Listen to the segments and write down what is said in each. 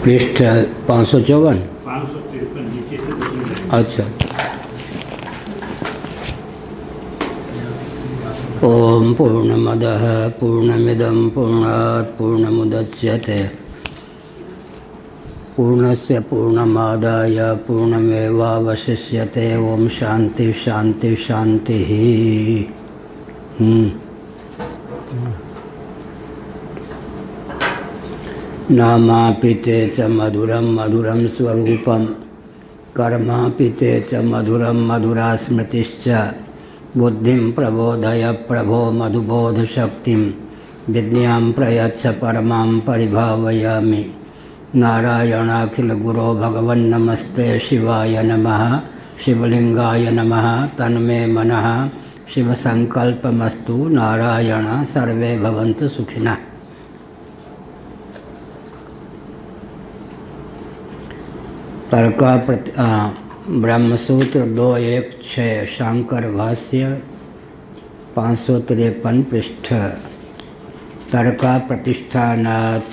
पृष्ठ 554। 553 नीचे से। अच्छा। ओम पूर्णमदः पूर्णमिदं पूर्णात् पूर्णमुदच्यते पूर्णस्य पूर्णमादाय पूर्णमेवावशिष्यते। ओम शांति शांति शांति। नामापिते च मधुरं मधुरं स्वरूपं कर्मापिते च मधुरं मधुरा स्मृतिश्च। बुद्धिं प्रबोधय प्रभो मधुबोधशक्तिं विद्यां प्रयच्छ परमां परिभावयामि। नारायणाखिल गुरो भगवन् नमस्ते शिवाय नमः। शिवलिंगाय नमः। तन्मे मनः शिवसंकल्पमस्तु। नारायण सर्वे भवन्तु सुखिनः। ब्रह्मसूत्र 2.1.6 शांकर भाष्य 553 पृष्ठ। तर्का प्रतिष्ठानात्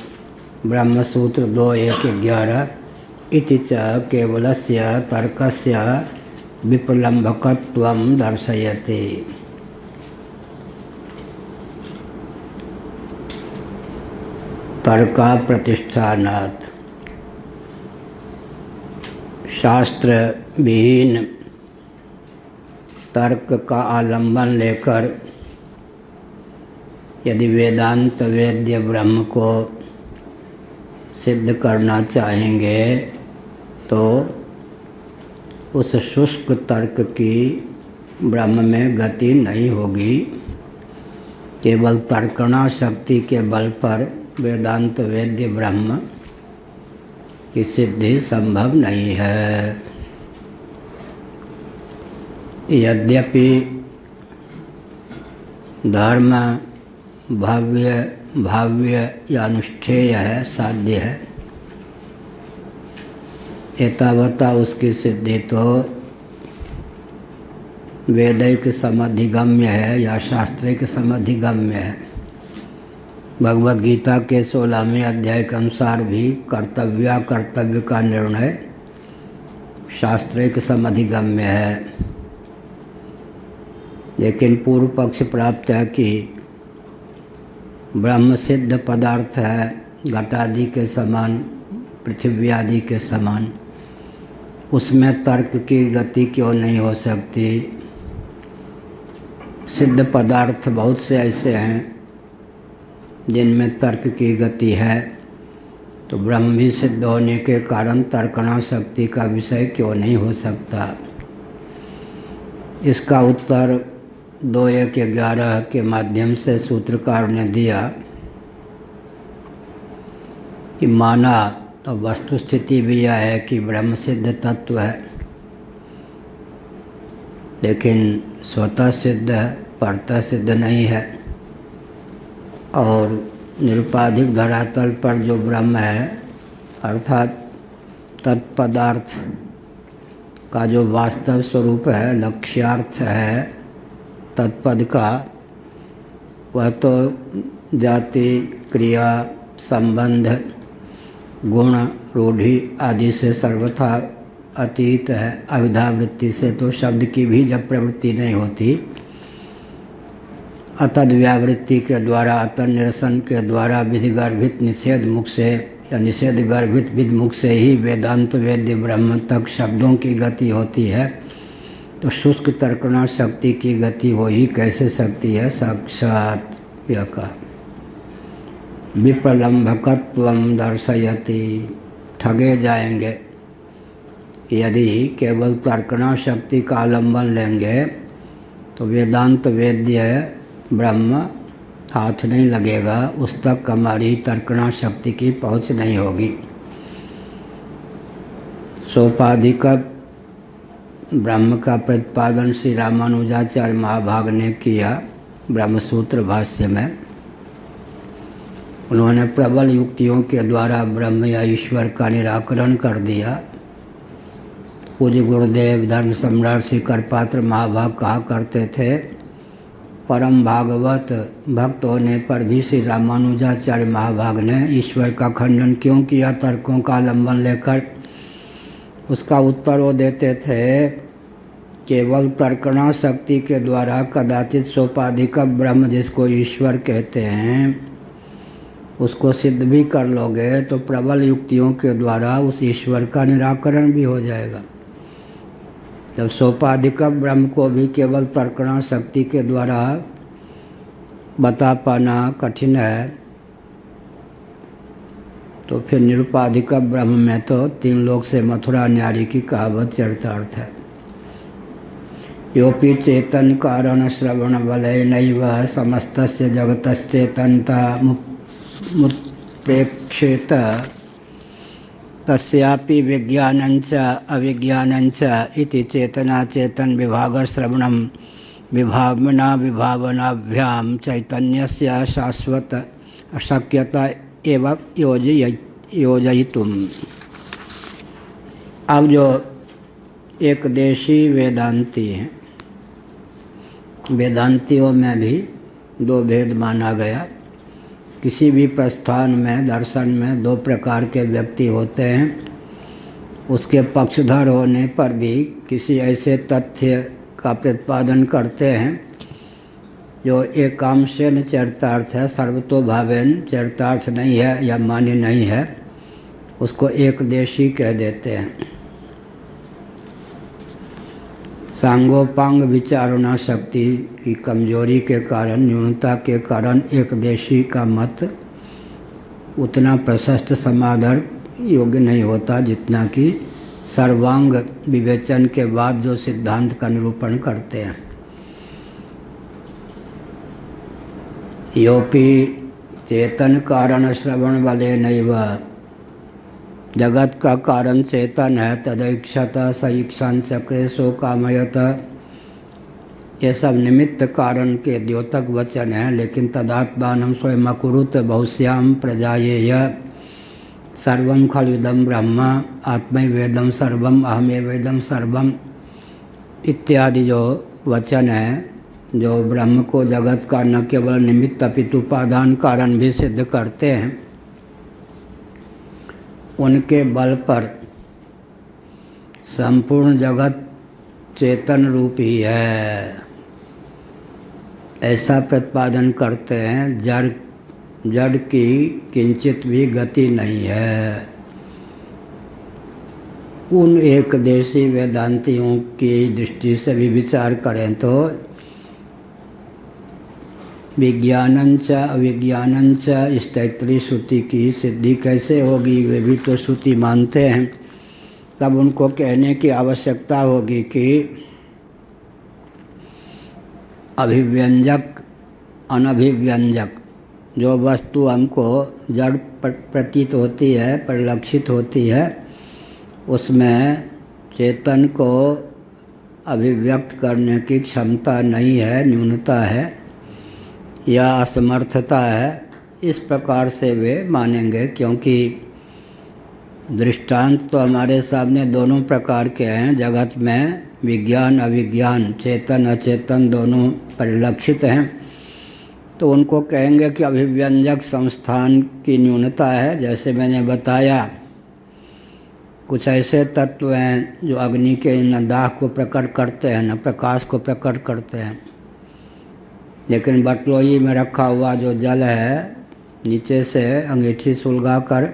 ब्रह्मसूत्र 2.1.11 इति च केवलस्य तर्कस्य विप्रलम्भकत्वं दर्शयति। तर्का प्रतिष्ठानात् शास्त्र विहीन तर्क का आलंबन लेकर यदि वेदांत वेद्य ब्रह्म को सिद्ध करना चाहेंगे तो उस शुष्क तर्क की ब्रह्म में गति नहीं होगी। केवल तर्कणा शक्ति के बल पर वेदांत वेद्य ब्रह्म की सिद्धि संभव नहीं है। यद्यपि धर्म भाव्य या अनुष्ठेय है, साध्य है, एतावता उसकी सिद्धि तो वैदिक समधिगम्य है या शास्त्रिक समधिगम्य है। भगवद गीता के 16वें अध्याय के अनुसार भी कर्तव्य का निर्णय शास्त्रिक समधिगम्य है। लेकिन पूर्व पक्ष प्राप्त है कि ब्रह्म सिद्ध पदार्थ है, घटादि के समान, पृथ्वी आदि के समान, उसमें तर्क की गति क्यों नहीं हो सकती। सिद्ध पदार्थ बहुत से ऐसे हैं जिनमें तर्क की गति है, तो ब्रह्म भी सिद्ध होने के कारण तर्कणा शक्ति का विषय क्यों नहीं हो सकता। इसका उत्तर 2.1.11 के माध्यम से सूत्रकार ने दिया कि माना तो वस्तु स्थिति भी यह है कि ब्रह्म सिद्ध तत्व है, लेकिन स्वतः सिद्ध है, परतः सिद्ध नहीं है। और निरुपाधिक धरातल पर जो ब्रह्म है अर्थात तत्पदार्थ का जो वास्तव स्वरूप है, लक्ष्यार्थ है तत्पद का, वह तो जाति क्रिया संबंध गुण रूढ़ि आदि से सर्वथा अतीत है। अविधा वृत्ति से तो शब्द की भी जब प्रवृत्ति नहीं होती, अतद व्यावृत्ति के द्वारा, अतद निरसन के द्वारा विधिगर्भित निषेध मुख से या निषेध गर्भित विध मुख से ही वेदांत वेद्य ब्रह्म तक शब्दों की गति होती है। तो शुष्क तर्कणा शक्ति की गति हो ही कैसे सकती है। साक्षात यह कहा विप्रलम्भकत्वं दर्शयति। ठगे जाएंगे यदि केवल तर्कणा शक्ति का आलंबन लेंगे तो वेदांत वेद्य ब्रह्म हाथ नहीं लगेगा, उस तक हमारी तर्कणा शक्ति की पहुँच नहीं होगी। सोपाधिक ब्रह्म का प्रतिपादन श्री रामानुजाचार्य महाभाग ने किया ब्रह्मसूत्र भाष्य में। उन्होंने प्रबल युक्तियों के द्वारा ब्रह्म या ईश्वर का निराकरण कर दिया। पूज्य गुरुदेव धर्म सम्राट श्री करपात्र महाभाग कहा करते थे परम भागवत भक्त होने पर भी श्री रामानुजाचार्य महाभाग ने ईश्वर का खंडन क्यों किया तर्कों का आलंबन लेकर? उसका उत्तर वो देते थे, केवल तर्कणा शक्ति के द्वारा कदाचित सोपाधिक ब्रह्म जिसको ईश्वर कहते हैं उसको सिद्ध भी कर लोगे तो प्रबल युक्तियों के द्वारा उस ईश्वर का निराकरण भी हो जाएगा। जब सोपाधिक ब्रह्म को भी केवल तर्कणा शक्ति के द्वारा बता पाना कठिन है तो फिर निरुपाधिक ब्रह्म में तो 3 लोक से मथुरा न्यारी की कहावत चरितार्थ है। योपि चेतन कारण श्रवण बलय नैव समस्तस्य जगतश्चेतनता मुत्प्रेक्षेत तस्यापि विज्ञानञ्च अविज्ञानञ्च इति चेतना चेतन विभाग श्रवणं विभावना विभावनाभ्याम चैतन्यस्य शाश्वत अशक्यता एवं योजयितुम्। अब जो एक देशी वेदांती हैं, वेदांतियों में भी 2 भेद माना गया। किसी भी प्रस्थान में दर्शन में 2 प्रकार के व्यक्ति होते हैं। उसके पक्षधर होने पर भी किसी ऐसे तथ्य का प्रतिपादन करते हैं जो एकांशेन चरितार्थ है, सर्वतोभावेन चरितार्थ नहीं है या मान्य नहीं है, उसको एकदेशी कह देते हैं। सांगोपांग विचारणा शक्ति की कमजोरी के कारण, न्यूनता के कारण एकदेशी का मत उतना प्रशस्त समादर योग्य नहीं होता जितना कि सर्वांग विवेचन के बाद जो सिद्धांत का निरूपण करते हैं। योपि चेतन कारण श्रवण बले नैव, जगत का कारण चेतन है, तदैक्षत सईक्षान चक्रे सो कामयत, ये सब निमित्त कारण के द्योतक वचन हैं। लेकिन तदात्मानं स्वयं अकुरुत बहुश्याम प्रजायेय सर्वं खलुदं ब्रह्म आत्मैवेदं सर्वम अहमेवेदं सर्वम इत्यादि जो वचन है, जो ब्रह्म को जगत का न केवल निमित्त अपितु उपादान कारण भी सिद्ध करते हैं, उनके बल पर संपूर्ण जगत चेतन रूप ही है, ऐसा प्रतिपादन करते हैं। जड़ की किंचित भी गति नहीं है। उन एकदेशी वेदांतियों की दृष्टि से भी विचार करें तो विज्ञानंच अविज्ञानंच इस तैत्तरीय श्रुति की सिद्धि कैसे होगी? वे भी तो श्रुति मानते हैं। तब उनको कहने की आवश्यकता होगी कि अभिव्यंजक अनभिव्यंजक जो वस्तु हमको जड़ प्रतीत होती है, परिलक्षित होती है, उसमें चेतन को अभिव्यक्त करने की क्षमता नहीं है, न्यूनता है या असमर्थता है। इस प्रकार से वे मानेंगे, क्योंकि दृष्टांत तो हमारे सामने दोनों प्रकार के हैं। जगत में विज्ञान अविज्ञान, चेतन अचेतन दोनों परिलक्षित हैं। तो उनको कहेंगे कि अभिव्यंजक संस्थान की न्यूनता है। जैसे मैंने बताया, कुछ ऐसे तत्व हैं जो अग्नि के न दाह को प्रकट करते हैं न प्रकाश को प्रकट करते हैं, लेकिन बटलोई में रखा हुआ जो जल है, नीचे से अंगीठी सुलगा कर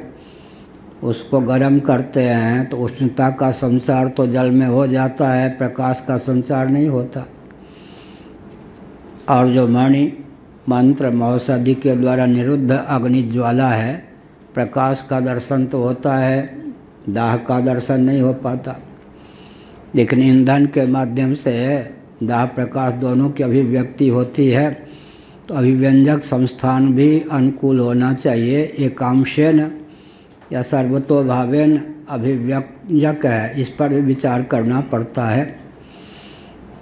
उसको गर्म करते हैं तो उष्णता का संचार तो जल में हो जाता है, प्रकाश का संचार नहीं होता। और जो मणि मंत्र महोषधि के द्वारा निरुद्ध अग्नि ज्वाला है, प्रकाश का दर्शन तो होता है, दाह का दर्शन नहीं हो पाता। लेकिन ईंधन के माध्यम से दाह प्रकाश दोनों की अभिव्यक्ति होती है। तो अभिव्यंजक संस्थान भी अनुकूल होना चाहिए। एकांशेन या सर्वतोभावेन अभिव्यंजक है, इस पर भी विचार करना पड़ता है।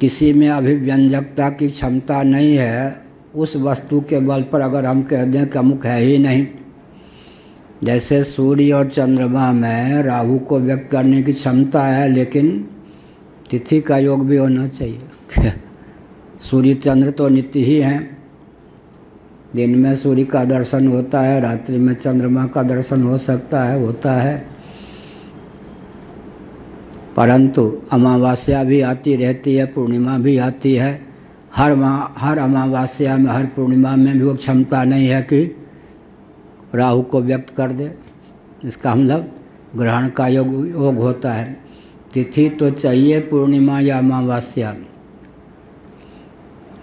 किसी में अभिव्यंजकता की क्षमता नहीं है, उस वस्तु के बल पर अगर हम कह दें कि अमुक है ही नहीं, जैसे सूर्य और चंद्रमा में राहु को व्यक्त करने की क्षमता है, लेकिन तिथि का योग भी होना चाहिए। सूर्य चंद्र तो नित्य ही हैं, दिन में सूर्य का दर्शन होता है, रात्रि में चंद्रमा का दर्शन हो सकता है, होता है। परंतु अमावस्या भी आती रहती है, पूर्णिमा भी आती है। हर अमावस्या में, हर पूर्णिमा में भी वो क्षमता नहीं है कि राहु को व्यक्त कर दे। इसका मतलब ग्रहण का योग होता है। तिथि तो चाहिए पूर्णिमा या अमावस्या,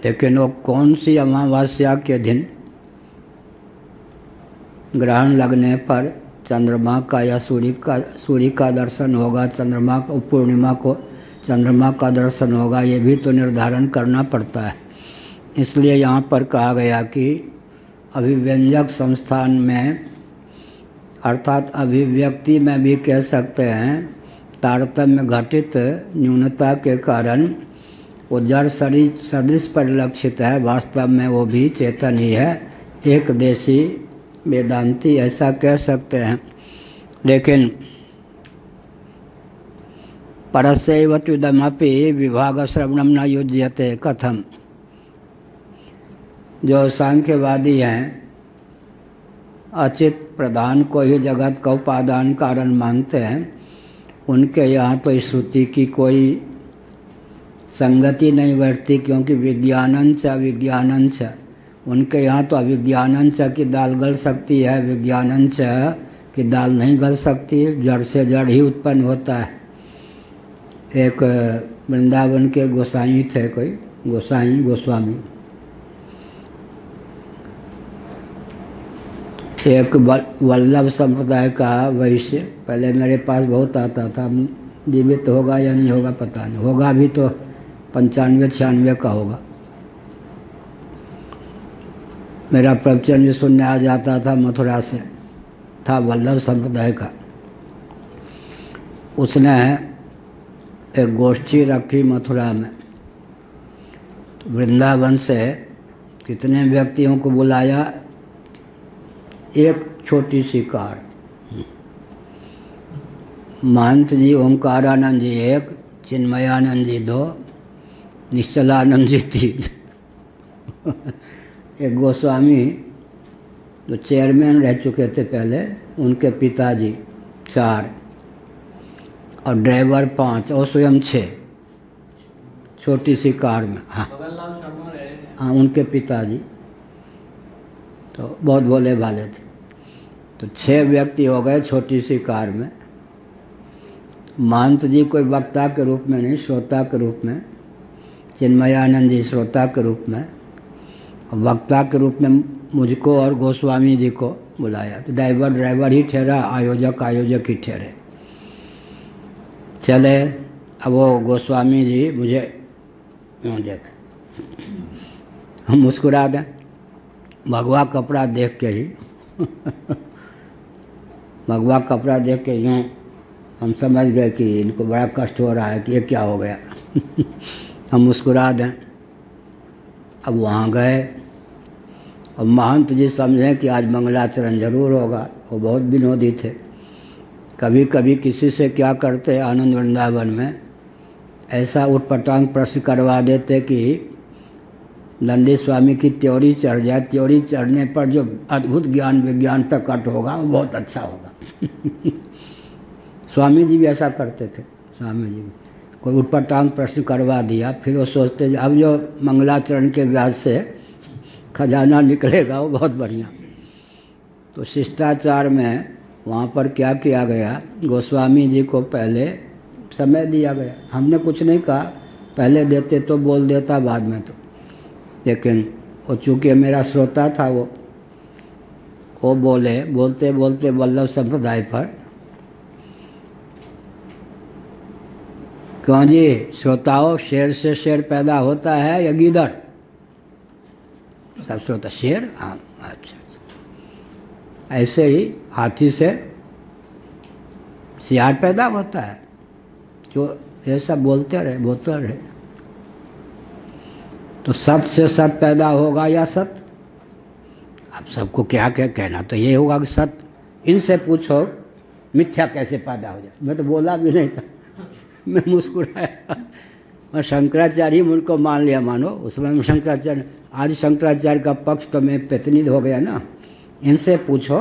लेकिन वो कौन सी अमावस्या के दिन ग्रहण लगने पर चंद्रमा का या सूर्य का दर्शन होगा, चंद्रमा को पूर्णिमा को चंद्रमा का दर्शन होगा, ये भी तो निर्धारण करना पड़ता है। इसलिए यहाँ पर कहा गया कि अभिव्यंजक संस्थान में, अर्थात अभिव्यक्ति में भी कह सकते हैं, तारतम्य घटित न्यूनता के कारण वो जड़ शरीर सदृश परिलक्षित है, वास्तव में वो भी चेतन ही है। एक देशी वेदांती ऐसा कह सकते हैं। लेकिन परस्यैव त्विदमपि विभाग श्रवणम न युज्यते कथम। जो सांख्यवादी हैं, अचित प्रधान को ही जगत का उपादान कारण मानते हैं, उनके यहाँ तो इस श्रुति की कोई संगति नहीं बैठती, क्योंकि विज्ञानंच उनके यहाँ तो अविज्ञानंच की दाल गल सकती है, विज्ञानंच की दाल नहीं गल सकती। जड़ से जड़ ही उत्पन्न होता है। एक वृंदावन के गोसाई थे, कोई गोस्वामी, एक वल्लभ संप्रदाय का वैश्य, पहले मेरे पास बहुत आता था। जीवित होगा या नहीं होगा पता नहीं, होगा भी तो 95-96 का होगा। मेरा प्रवचन भी सुनने आ जाता था, मथुरा से था, वल्लभ संप्रदाय का। उसने एक गोष्ठी रखी मथुरा में, तो वृंदावन से कितने व्यक्तियों को बुलाया, एक छोटी सी कार, महंत जी ओंकारानंद जी 1, चिन्मयानंद जी 2, निश्चलानंद जी 3 एक गोस्वामी जो चेयरमैन रह चुके थे पहले, उनके पिताजी 4, और ड्राइवर 5 और स्वयं 6, छोटी सी कार में। हाँ, उनके पिताजी तो बहुत भोले भाले थे। तो 6 व्यक्ति हो गए छोटी सी कार में। महंत जी कोई वक्ता के रूप में नहीं, श्रोता के रूप में, चिन्मयानंद जी श्रोता के रूप में, और वक्ता के रूप में मुझको और गोस्वामी जी को बुलाया। तो ड्राइवर ही ठहरा, आयोजक ही ठहरे। चले, अब वो गोस्वामी जी मुझे देख, हम मुस्कुरा दें, भगवा कपड़ा देख के ही भगवा कपड़ा देख के यूँ हम समझ गए कि इनको बड़ा कष्ट हो रहा है कि ये क्या हो गया हम मुस्कुरा दें। अब वहाँ गए और महंत जी समझें कि आज मंगलाचरण जरूर होगा। वो बहुत विनोदी थे। कभी कभी किसी से क्या करते, आनंद वृंदावन में ऐसा उटपटांग प्रश्न करवा देते कि दंडी स्वामी की त्योरी चढ़ जाए। त्योरी चढ़ने पर जो अद्भुत ज्ञान विज्ञान प्रकट होगा वो बहुत अच्छा होगा स्वामी जी भी ऐसा करते थे। स्वामी जी भी कोई उटपटांग प्रश्न करवा दिया, फिर वो सोचते अब जो मंगलाचरण के व्याज से खजाना निकलेगा वो बहुत बढ़िया। तो शिष्टाचार में वहाँ पर क्या किया गया, गोस्वामी जी को पहले समय दिया गया। हमने कुछ नहीं कहा, पहले देते तो बोल देता, बाद में तो, लेकिन वो चूँकि मेरा श्रोता था, वो बोलते बोलते वल्लभ संप्रदाय पर, क्यों जी श्रोताओं, शेर से शेर पैदा होता है या गीदड़? सब श्रोता शेर, हाँ अच्छा। ऐसे ही हाथी से सियार पैदा होता है। जो ऐसा बोलते रहे तो सत से सत पैदा होगा या सत? अब सबको क्या कहना तो ये होगा कि सत। इनसे पूछो मिथ्या कैसे पैदा हो जाए। मैं तो बोला भी नहीं था, मैं मुस्कुराया। और शंकराचार्य ही उनको मान लिया, मानो उस समय में शंकराचार्य। आज शंकराचार्य का पक्ष तो मैं प्रतिनिधि हो गया ना। इनसे पूछो,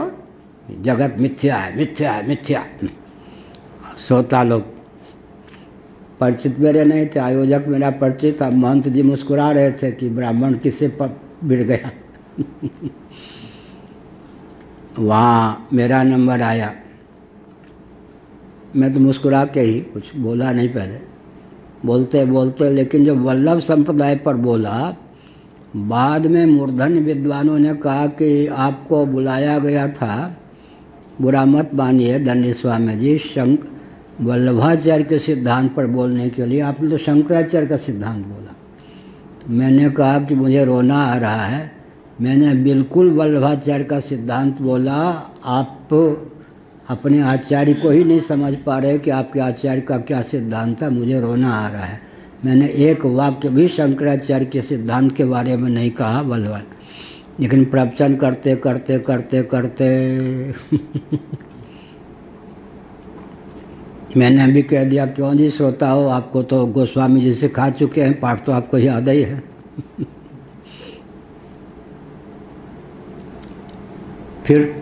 जगत मिथ्या है, मिथ्या है, मिथ्या। श्रोता लोग परिचित मेरे नहीं थे, आयोजक मेरा परिचित था। महंत जी मुस्कुरा रहे थे कि ब्राह्मण किससे बिड़ गया। वहाँ मेरा नंबर आया, मैं तो मुस्कुरा के ही कुछ बोला नहीं पहले, बोलते बोलते, लेकिन जो वल्लभ संप्रदाय पर बोला, बाद में मूर्धन्य विद्वानों ने कहा कि आपको बुलाया गया था, बुरा मत मानिए दंडी स्वामी जी, वल्लभाचार्य के सिद्धांत पर बोलने के लिए, आपने तो शंकराचार्य का सिद्धांत बोला। तो मैंने कहा कि मुझे रोना आ रहा है, मैंने बिल्कुल वल्लभाचार्य का सिद्धांत बोला। आप अपने आचार्य को ही नहीं समझ पा रहे कि आपके आचार्य का क्या सिद्धांत है, मुझे रोना आ रहा है। मैंने एक वाक्य भी शंकराचार्य के सिद्धांत के बारे में नहीं कहा वल्लभ, लेकिन प्रवचन करते करते करते करते मैंने भी कह दिया, क्यों जी श्रोता हो, आपको तो गोस्वामी जी से खा चुके हैं, पाठ तो आपको याद ही है। फिर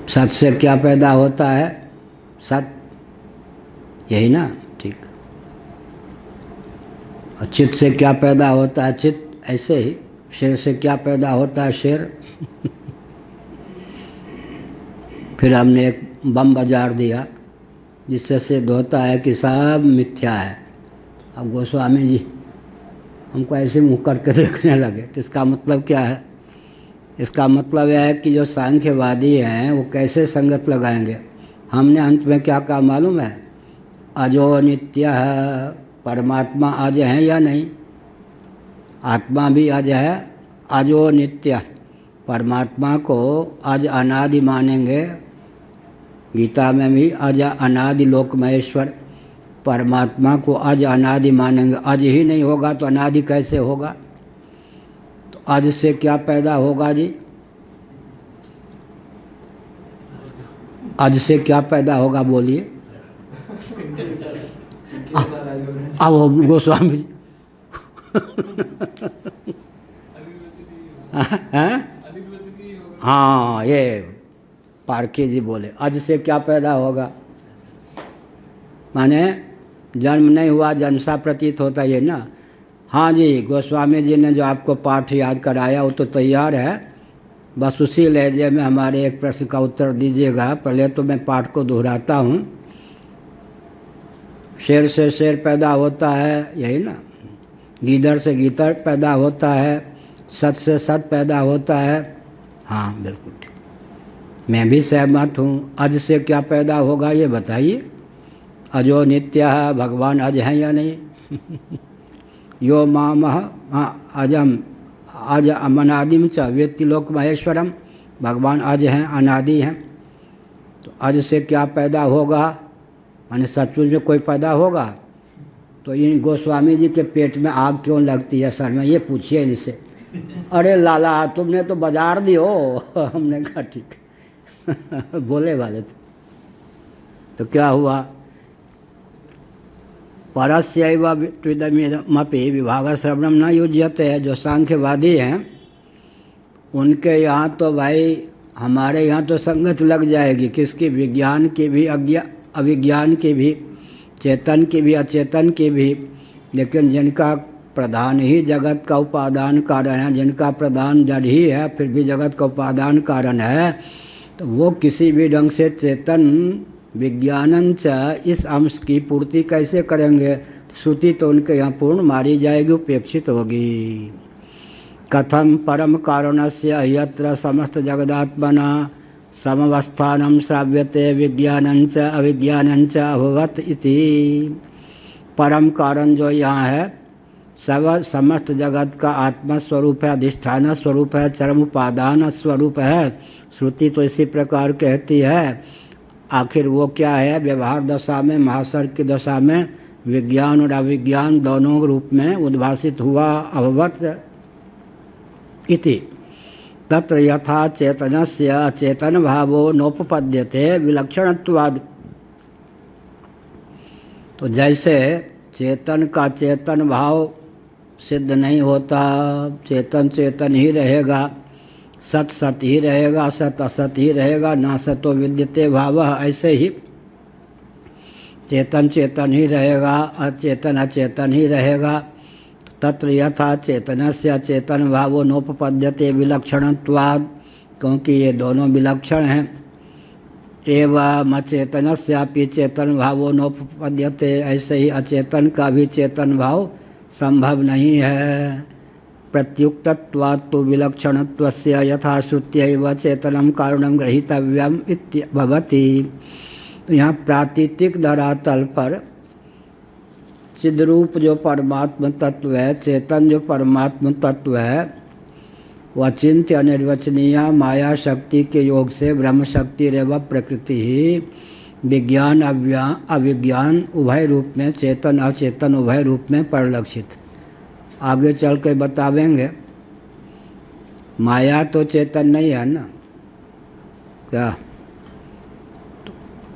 सत से क्या पैदा होता है? सत, यही ना, ठीक। और चित्त से क्या पैदा होता है? चित्त। ऐसे ही शेर से क्या पैदा होता है? शेर। फिर हमने एक बम बाजार दिया जिससे सिद्ध होता है कि सब मिथ्या है। अब गोस्वामी जी हमको ऐसे मुँह करके देखने लगे, तो इसका मतलब क्या है? इसका मतलब यह है कि जो सांख्यवादी हैं वो कैसे संगत लगाएंगे। हमने अंत में क्या कहा मालूम है? अजो नित्य है, परमात्मा अज है या नहीं? आत्मा भी अज है, अजो नित्य। परमात्मा को अज अनादि मानेंगे, गीता में भी अज अनादि लोक महेश्वर। परमात्मा को अज अनादि मानेंगे, अज ही नहीं होगा तो अनादि कैसे होगा? तो अज से क्या पैदा होगा जी? अज से क्या पैदा होगा बोलिए? अब गोस्वामी हाँ, ये पारखी जी बोले, अज से क्या पैदा होगा? माने जन्म नहीं हुआ, जन्म सा प्रतीत होता है ना। हाँ जी, गोस्वामी जी ने जो आपको पाठ याद कराया वो तो तैयार है, बस उसी लहजे में हमारे एक प्रश्न का उत्तर दीजिएगा। पहले तो मैं पाठ को दोहराता हूँ। शेर से शेर पैदा होता है, यही ना। गीदड़ से गीदड़ पैदा होता है, सत से सत पैदा होता है। हाँ बिल्कुल ठीक, मैं भी सहमत हूँ। अज से क्या पैदा होगा ये बताइए? अजो नित्य है, भगवान अज हैं या नहीं? यो मामह अजम अज अमनादिम च वेत्ति लोक महेश्वरम, भगवान अज हैं, अनादि हैं। तो अज से क्या पैदा होगा? माने सचमुच में कोई पैदा होगा? तो इन गोस्वामी जी के पेट में आग क्यों लगती है सर में, ये पूछिए इनसे। अरे लाला तुमने तो बाजार दी हो। हमने कहा ठीक। बोले वाले थे। तो क्या हुआ? परस्यैव त्विदमिदमपि विभाग श्रवणम न युज्यते। जो सांख्यवादी हैं उनके यहाँ तो भाई, हमारे यहाँ तो संगत लग जाएगी। किसकी? विज्ञान की भी, अविज्ञान की भी, चेतन की भी, अचेतन की भी। लेकिन जिनका प्रधान ही जगत का उपादान कारण है, जिनका प्रधान जड़ ही है फिर भी जगत का उपादान कारण है, तो वो किसी भी ढंग से चेतन विज्ञानंच इस अंश की पूर्ति कैसे करेंगे? श्रुति तो उनके यहाँ पूर्ण मारी जाएगी, उपेक्षित होगी। कथम परम कारणस्य यत्र समस्त जगदात्मना समवस्थानम श्राव्यते विज्ञानंच अविज्ञानंच अभवत् इति। परम कारण जो यहाँ है, सब समस्त जगत का आत्मा स्वरूप है, अधिष्ठान स्वरूप है, चरम उपादान स्वरूप है। श्रुति तो इसी प्रकार कहती है। आखिर वो क्या है? व्यवहार दशा में, महासर्ग की दशा में विज्ञान और अविज्ञान दोनों रूप में उद्भासित हुआ। अभवत् इति तत्र यथा चेतनस्य अचेतन भावो नोपपद्यते विलक्षणत्वाद। तो जैसे चेतन का चेतन भाव सिद्ध नहीं होता, चेतन चेतन ही रहेगा, सत सत ही रहेगा, सत असत ही रहेगा, ना सतो विद्यते भाव। ऐसे ही चेतन चेतन ही रहेगा, अचेतन अचेतन ही रहेगा। तत्र यथा चेतनस्य अचेतन भावो नोपपद्यते विलक्षणत्वात्, क्योंकि ये दोनों विलक्षण हैं। एवं अचेतनस्यापि चेतन भावो नोपपद्यते, ऐसे ही अचेतन का भी चेतन भाव संभव नहीं है। प्रत्युक्तत्वात् तो विलक्षणत्वस्य यथाश्रुत्यैव चेतनम कारणम ग्रहीतव्यम इति भवति। तो यहाँ प्रातीतिक धरातल पर चिद्रूप जो परमात्म तत्व है, चेतन जो परमात्म तत्व है, वह चिंत्य अनिर्वचनीय माया शक्ति के योग से ब्रह्म शक्ति रेव प्रकृति ही विज्ञान अविज्ञान उभय रूप में, चेतन अचेतन उभय रूप में परिलक्षित। आगे चल के बतावेंगे। माया तो चेतन नहीं है ना, क्या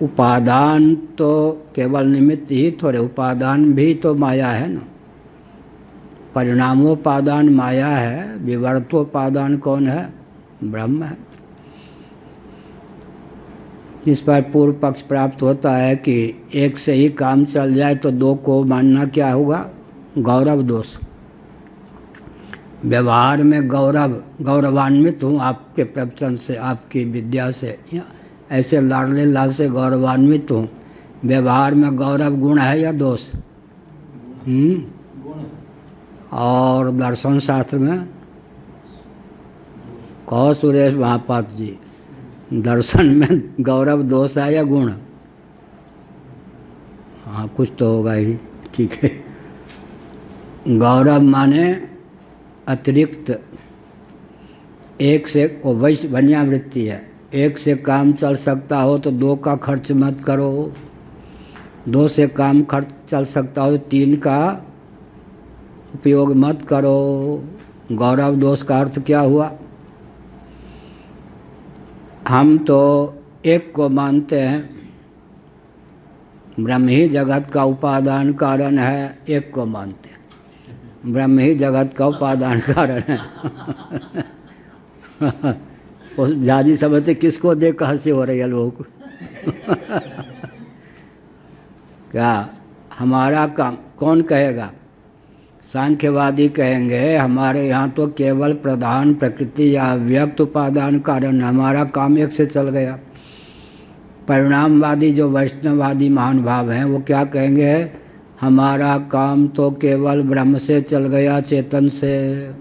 उपादान तो केवल निमित्त ही थोड़े, उपादान भी तो माया है ना। परिणामोपादान माया है, विवर्तोपादान कौन है? ब्रह्म है। इस पर पूर्व पक्ष प्राप्त होता है कि एक से ही काम चल जाए तो दो को मानना क्या होगा? गौरव दोष। व्यवहार में गौरवान्वित हूँ आपके प्रवचन से, आपकी विद्या से, ऐसे लाडले लाल से गौरवान्वित हूँ। व्यवहार में गौरव गुण है या दोष? और दर्शन शास्त्र में कहो सुरेश महापात्र जी, दर्शन में गौरव दोष है या गुण? हाँ कुछ तो होगा ही, ठीक है। गौरव माने अतिरिक्त, एक से वैश्य वन्यावृत्ति है, एक से काम चल सकता हो तो दो का खर्च मत करो, दो से काम खर्च चल सकता हो तो तीन का उपयोग मत करो। गौरव दोष का अर्थ क्या हुआ? हम तो एक को मानते हैं, ब्रह्म ही जगत का उपादान कारण है, एक को मानते हैं, ब्रह्म ही जगत का उपादान कारण है। और जाजी समझते किसको देख हंसी हो रही है लोग। क्या हमारा काम कौन कहेगा? सांख्यवादी कहेंगे हमारे यहाँ तो केवल प्रधान प्रकृति या व्यक्त उपादान कारण, हमारा काम एक से चल गया। परिणामवादी जो वैष्णववादी महान भाव हैं वो क्या कहेंगे? हमारा काम तो केवल ब्रह्म से चल गया, चेतन से।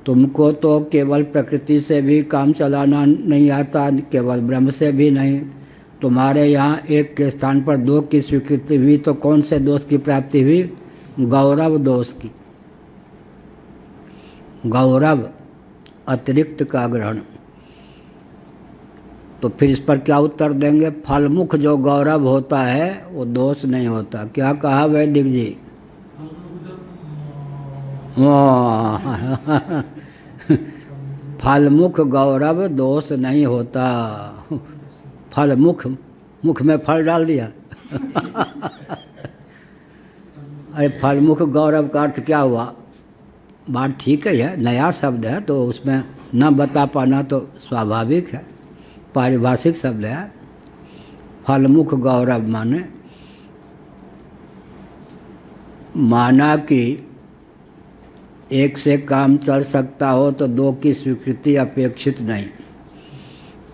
तुमको तो केवल प्रकृति से भी काम चलाना नहीं आता, केवल ब्रह्म से भी नहीं। तुम्हारे यहाँ एक के स्थान पर दो की स्वीकृति हुई तो कौन से दोष की प्राप्ति हुई? गौरव दोष की। गौरव अतिरिक्त का ग्रहण। तो फिर इस पर क्या उत्तर देंगे? फलमुख जो गौरव होता है वो दोष नहीं होता। क्या कहा वैदिक जी? फलमुख गौरव दोष नहीं होता। फलमुख, मुख में फल डाल दिया। अरे फलमुख गौरव का अर्थ क्या हुआ? बात ठीक है, नया शब्द है तो उसमें न बता पाना तो स्वाभाविक है, पारिभाषिक शब्द है। फलमुख गौरव माना कि एक से काम चल सकता हो तो दो की स्वीकृति अपेक्षित नहीं,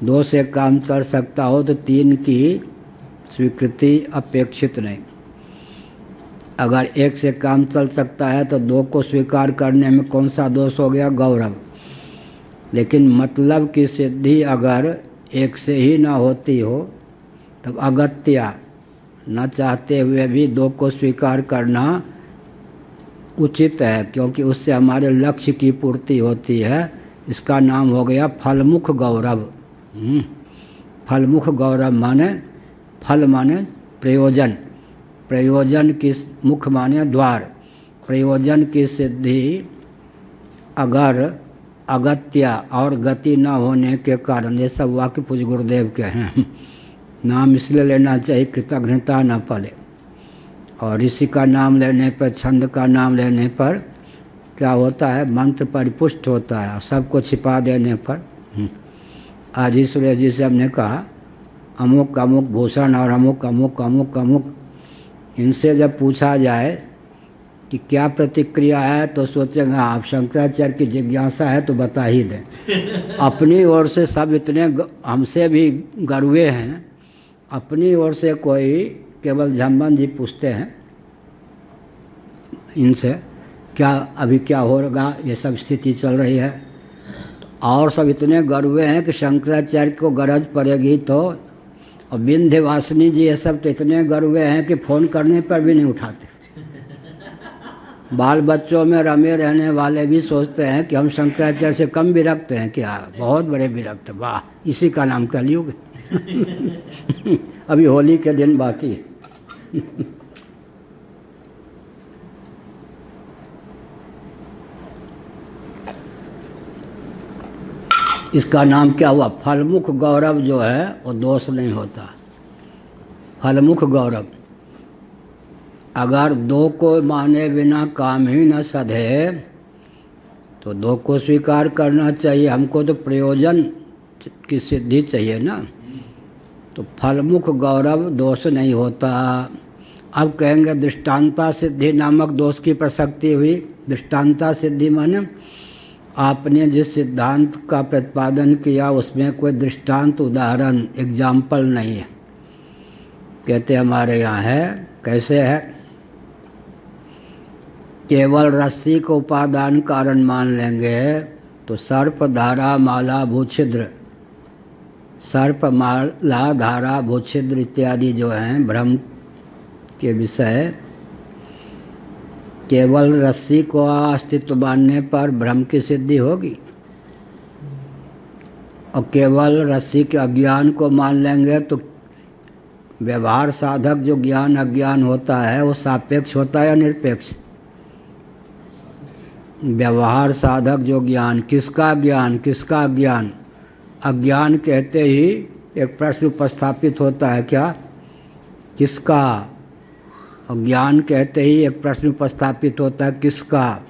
दो से काम चल सकता हो तो तीन की स्वीकृति अपेक्षित नहीं। अगर एक से काम चल सकता है तो दो को स्वीकार करने में कौन सा दोष हो गया? गौरव। लेकिन मतलब की सिद्धि अगर एक से ही ना होती हो तब अगत्या, न चाहते हुए भी दो को स्वीकार करना उचित है, क्योंकि उससे हमारे लक्ष्य की पूर्ति होती है। इसका नाम हो गया फलमुख गौरव। फलमुख गौरव माने, फल माने प्रयोजन, प्रयोजन की मुख माने द्वार, प्रयोजन की सिद्धि अगर अगत्या और गति न होने के कारण, ये सब वाक्य पूज्य गुरुदेव के हैं, नाम इसलिए लेना चाहिए कृतज्ञता न फले। और ऋषि का नाम लेने पर, छंद का नाम लेने पर क्या होता है, मंत्र परिपुष्ट होता है। सबको छिपा देने पर आज ईश्वर जी से हमने कहा अमुक अमुक भूषण और अमुक अमुक अमुक अमुक, इनसे जब पूछा जाए कि क्या प्रतिक्रिया है तो सोचेंगे आप शंकराचार्य की जिज्ञासा है तो बता ही दें। अपनी ओर से सब इतने हमसे भी गरुए हैं, अपनी ओर से कोई केवल झम्मन जी पूछते हैं इनसे क्या अभी क्या होगा, ये सब स्थिति चल रही है, और सब इतने गरुए हैं कि शंकराचार्य को गरज पड़ेगी तो, और विंध्यवासिनी जी ये सब तो इतने गरुए हैं कि फ़ोन करने पर भी नहीं उठाते। बाल बच्चों में रमे रहने वाले भी सोचते हैं कि हम शंकराचार्य से कम विरक्त हैं क्या, बहुत बड़े विरक्त, वाह इसी का नाम कलयुग। अभी होली के दिन बाकी है। इसका नाम क्या हुआ, फलमुख गौरव जो है वो दोष नहीं होता। फलमुख गौरव, अगर दो को माने बिना काम ही न सधे तो दो को स्वीकार करना चाहिए। हमको तो प्रयोजन की सिद्धि चाहिए ना, तो फलमुख गौरव दोष नहीं होता। अब कहेंगे दृष्टांता सिद्धि नामक दोष की प्रसक्ति हुई। दृष्टांता सिद्धि माने आपने जिस सिद्धांत का प्रतिपादन किया उसमें कोई दृष्टांत उदाहरण एग्जाम्पल नहीं है। कहते हमारे यहाँ है, कैसे है, केवल रस्सी को उपादान कारण मान लेंगे तो सर्प धारा माला भूछिद्र, सर्प माला धारा भूछिद्र इत्यादि जो हैं भ्रम के विषय, केवल रस्सी को अस्तित्व मानने पर भ्रम की सिद्धि होगी, और केवल रस्सी के अज्ञान को मान लेंगे तो व्यवहार साधक जो ज्ञान अज्ञान होता है वो सापेक्ष होता है या निरपेक्ष। व्यवहार साधक जो ज्ञान, किसका ज्ञान किसका अज्ञान, अज्ञान कहते ही एक प्रश्न उपस्थापित होता है, क्या किसका, और ज्ञान कहते ही एक प्रश्न उपस्थापित होता है, किसका।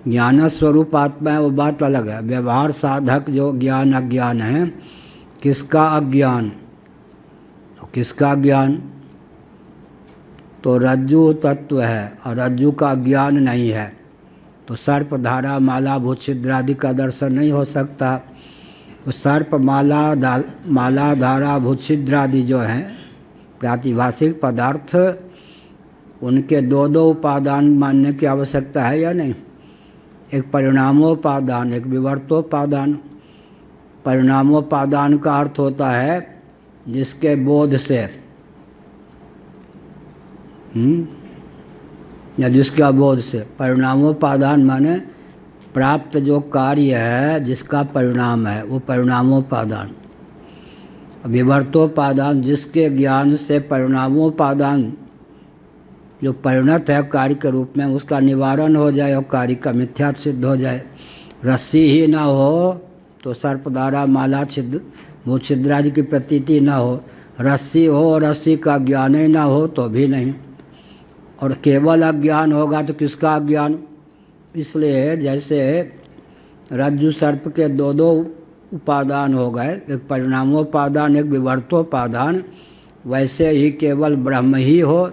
ज्ञान स्वरूप आत्मा है वो बात अलग है, व्यवहार साधक जो ज्ञान अज्ञान है, किसका अज्ञान, किसका ज्ञान, तो रज्जु तत्व है और रज्जु का ज्ञान नहीं है, तो सर्प धारा माला भूछिद्रादि का दर्शन नहीं हो सकता। तो सर्प माला धारा भूछिद्रादि जो हैं प्रातिभाषिक पदार्थ, उनके दो दो उपादान मानने की आवश्यकता है या नहीं। एक परिणामोपादान, एक विवर्तोपादान। परिणामोपादान का अर्थ होता है जिसके बोध से या जिसका बोध से, परिणामोपादान माने प्राप्त जो कार्य है जिसका परिणाम है वो परिणामोपादान। विवर्तोपादान जिसके ज्ञान से परिणामोपादान जो परिणत है कार्य के रूप में उसका निवारण हो जाए और कार्य का मिथ्या सिद्ध हो जाए। रस्सी ही ना हो तो सर्पधारा माला छिद्र भूछिद्रादि की प्रतीति ना हो, रस्सी हो और रस्सी का ज्ञान ही ना हो तो भी नहीं, और केवल अज्ञान होगा तो किसका अज्ञान। इसलिए जैसे रज्जु सर्प के दो दो उपादान हो गए, एक परिणामोपादान एक विवर्तोपादान, वैसे ही केवल ब्रह्म ही हो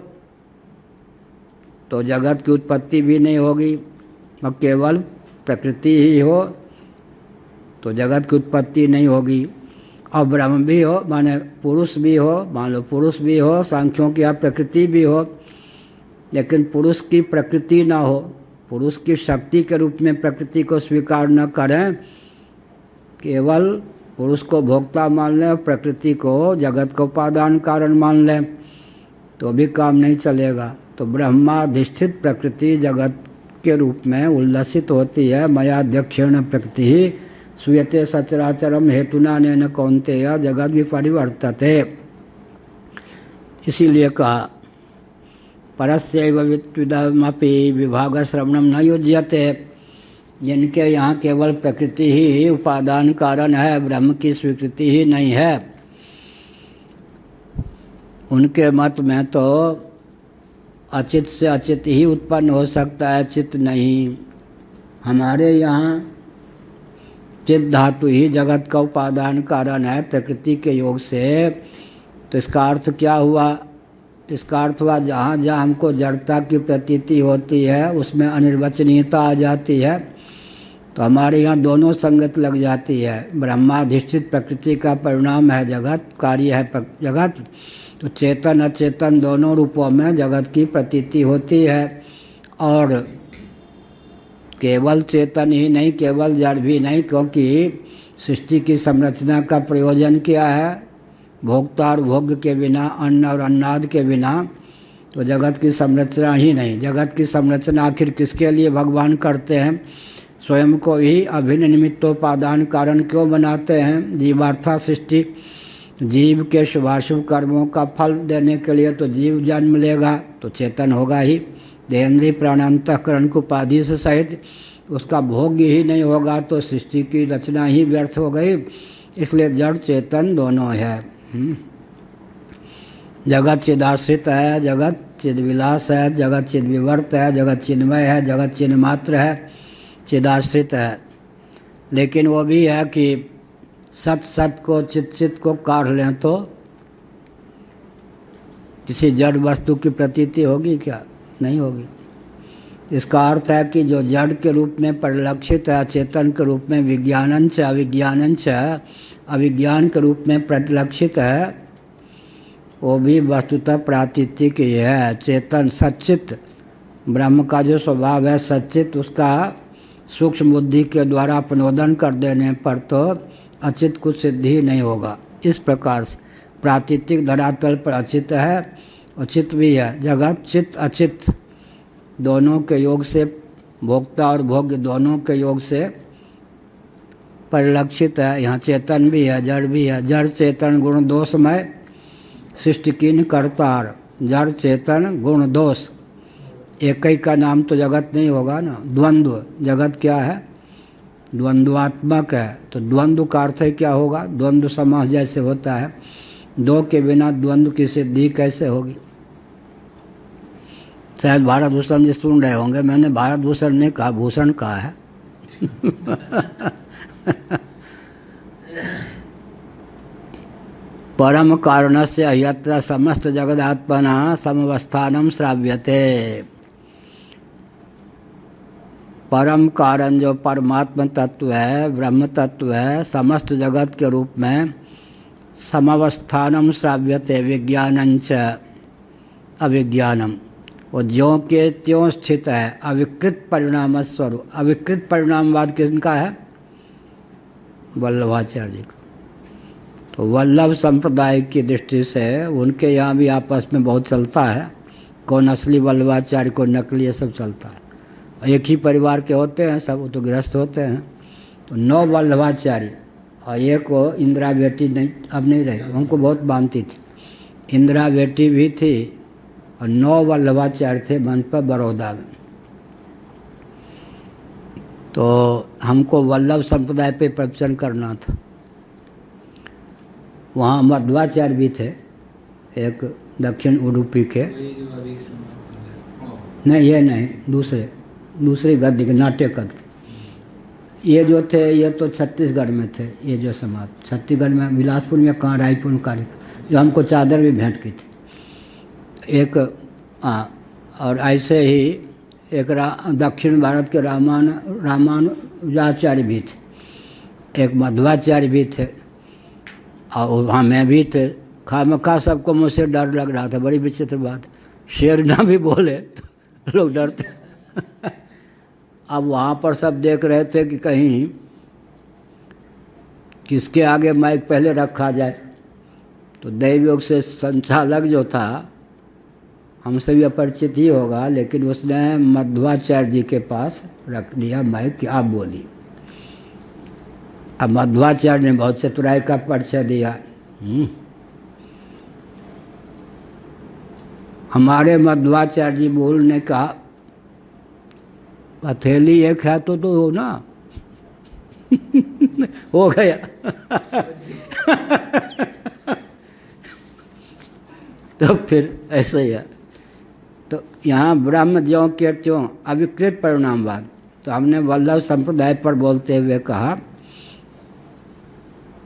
तो जगत की उत्पत्ति भी नहीं होगी, और केवल प्रकृति ही हो तो जगत की उत्पत्ति नहीं होगी। और ब्रह्म भी हो माने पुरुष भी हो, मान लो पुरुष भी हो, सांख्यों की आप प्रकृति भी हो, लेकिन पुरुष की प्रकृति ना हो, पुरुष की शक्ति के रूप में प्रकृति को स्वीकार न करें, केवल पुरुष को भोक्ता मान लें और प्रकृति को जगत को उपादान कारण मान लें तो भी काम नहीं चलेगा। तो ब्रह्माधिष्ठित प्रकृति जगत के रूप में उल्लसित होती है। मयाध्यक्षेण प्रकृति ही सूयते सचराचरम हेतुना नेन कौन्तेय जगत विपरिवर्तते। इसीलिए कहा परस्यैव विद्विदमपि विभाग श्रवणम न युज्यते। जिनके यहाँ केवल प्रकृति ही उपादान कारण है, ब्रह्म की स्वीकृति ही नहीं है, उनके मत में तो अचित से अचित ही उत्पन्न हो सकता है, चित नहीं। हमारे यहाँ चित धातु ही जगत का उपादान कारण है प्रकृति के योग से। तो इसका अर्थ क्या हुआ? इसका अर्थ हुआ जहाँ जहाँ हमको जड़ता की प्रतीति होती है उसमें अनिर्वचनीयता आ जाती है। तो हमारे यहाँ दोनों संगत लग जाती है। ब्रह्माधिष्ठित प्रकृति का परिणाम है जगत, कार्य है जगत। तो चेतन अचेतन दोनों रूपों में जगत की प्रतीति होती है। और केवल चेतन ही नहीं, केवल जड़ भी नहीं, क्योंकि सृष्टि की संरचना का प्रयोजन क्या है? भोक्ता और भोग्य के बिना, अन्न और अन्नाद के बिना तो जगत की संरचना ही नहीं। जगत की संरचना आखिर किसके लिए भगवान करते हैं? स्वयं को ही अभिन्न निमित्तोपादान कारण क्यों बनाते हैं? जीवार्था सृष्टि, जीव के शुभाशुभ कर्मों का फल देने के लिए तो जीव जन्म लेगा तो चेतन होगा ही। देहेंद्रीय प्राणांतःकरण को उपाधि से सहित उसका भोग्य ही नहीं होगा तो सृष्टि की रचना ही व्यर्थ हो गई। इसलिए जड़ चेतन दोनों है। जगत चिदाश्रित है, जगत चिद्विलास है, जगत चिद्विवर्त है, जगत चिन्मय है, जगत चिन्ह मात्र है, चिदाश्रित है। लेकिन वो भी है कि सत सत को चित चित को काढ़ लें तो किसी जड़ वस्तु की प्रतीति होगी क्या? नहीं होगी। इसका अर्थ है कि जो जड़ के रूप में परिलक्षित है, चेतन के रूप में विज्ञानंच अविज्ञानंच अविज्ञान के रूप में परिलक्षित है, वो भी वस्तुतः प्रातीतिक ही है। चेतन सच्चित ब्रह्म का जो स्वभाव है सच्चित, उसका सूक्ष्म बुद्धि के द्वारा अपनोदन कर देने पर तो अचित कुछ सिद्धि नहीं होगा। इस प्रकार से प्रातीतिक धरातल पर अचित है और चित भी है। जगत चित अचित दोनों के योग से, भोक्ता और भोग्य दोनों के योग से परिलक्षित है। यहाँ चेतन भी है, जड़ भी है। जड़ चेतन गुण दोषमय सृष्टि कीन करतार। जड़ चेतन गुण दोष, एक ही का नाम तो जगत नहीं होगा ना। द्वंद्व, जगत क्या है? द्वंद्वात्मक है। तो द्वंद्व का अर्थ है क्या होगा? द्वंद्व समास जैसे होता है, दो के बिना द्वंद्व की सिद्धि कैसे होगी? शायद भारत भूषण जी सुन रहे होंगे, मैंने भारत भूषण नहीं कहा, भूषण कहा है। परम कारणस्य यत्र समस्त जगदात्मनः समवस्थानं श्राव्यते। परम कारण जो परमात्मा तत्व है, ब्रह्म तत्व है, समस्त जगत के रूप में समवस्थानम श्राव्यते विज्ञानंच अविज्ञानम, वो ज्यों के त्यों स्थित है। अविकृत परिणाम स्वरूप, अविकृत परिणामवाद किसका है? वल्लभाचार्य जी का। तो वल्लभ संप्रदाय की दृष्टि से उनके यहाँ भी आपस में बहुत चलता है, कौन असली वल्लभाचार्य को नकली, ये सब चलता है। एक ही परिवार के होते हैं सब, वो तो गृहस्थ होते हैं। तो 9 वल्लभाचार्य और एक वो इंदिरा बेटी नहीं, अब नहीं रही, उनको बहुत मानती थी। इंदिरा बेटी भी थी और 9 वल्लभाचार्य थे मंच पर बड़ौदा में। तो हमको वल्लभ संप्रदाय पे प्रवचन करना था। वहाँ मध्वाचार्य भी थे, एक दक्षिण उडुपी के, नहीं ये नहीं, दूसरे गद्य के, नाट्यकद के। ये जो थे ये तो छत्तीसगढ़ में थे। ये जो समाज छत्तीसगढ़ में बिलासपुर में, कहाँ रायपुर कार्य, जो हमको चादर भी भेंट की थी एक। और ऐसे ही एक दक्षिण भारत के रामानुजाचार्य भी थे, एक मध्वाचार्य भी थे, और वहाँ मैं भी थे। खामखा सबको मुझसे डर लग रहा था। बड़ी विचित्र बात, शेर ना भी बोले तो लोग डरते। अब वहाँ पर सब देख रहे थे कि कहीं किसके आगे माइक पहले रखा जाए। तो दैव योग से संचालक जो था, हमसे भी अपरिचित ही होगा, लेकिन उसने मध्वाचार्य जी के पास रख दिया माइक कि आप बोलिए। अब मध्वाचार्य ने बहुत चतुराई का परिचय दिया। हमारे मध्वाचार्य जी बोलने का, हथेली एक है तो हो ना। हो गया। तो फिर ऐसे ही है। तो यहाँ ब्रह्म ज्यों के त्यों अविकृत परिणामवाद। तो हमने वल्लभ संप्रदाय पर बोलते हुए कहा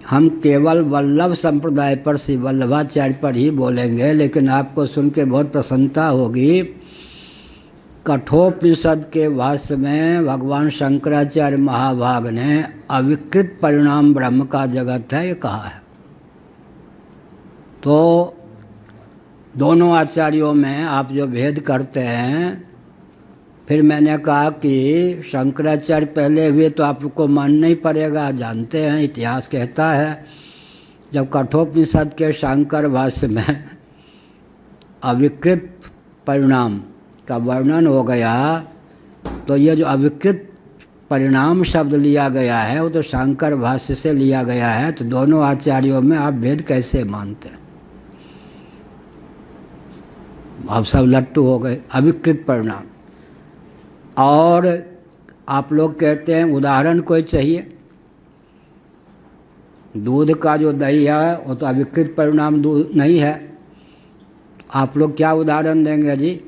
हम केवल वल्लभ संप्रदाय पर श्री वल्लभाचार्य पर ही बोलेंगे, लेकिन आपको सुन के बहुत प्रसन्नता होगी। कठोपनिषद के भाष्य में भगवान शंकराचार्य महाभाग ने अविकृत परिणाम ब्रह्म का जगत है ये कहा है। तो दोनों आचार्यों में आप जो भेद करते हैं, फिर मैंने कहा कि शंकराचार्य पहले हुए तो आपको मानना ही पड़ेगा, जानते हैं इतिहास कहता है जब कठोपनिषद के शंकर भाष्य में अविकृत परिणाम का वर्णन हो गया, तो ये जो अविकृत परिणाम शब्द लिया गया है वो तो शंकर भाष्य से लिया गया है। तो दोनों आचार्यों में आप भेद कैसे मानते हैं? आप सब लट्टू हो गए। अविकृत परिणाम, और आप लोग कहते हैं उदाहरण कोई चाहिए। दूध का जो दही है वो तो अविकृत परिणाम दूध नहीं है। आप लोग क्या उदाहरण देंगे जी?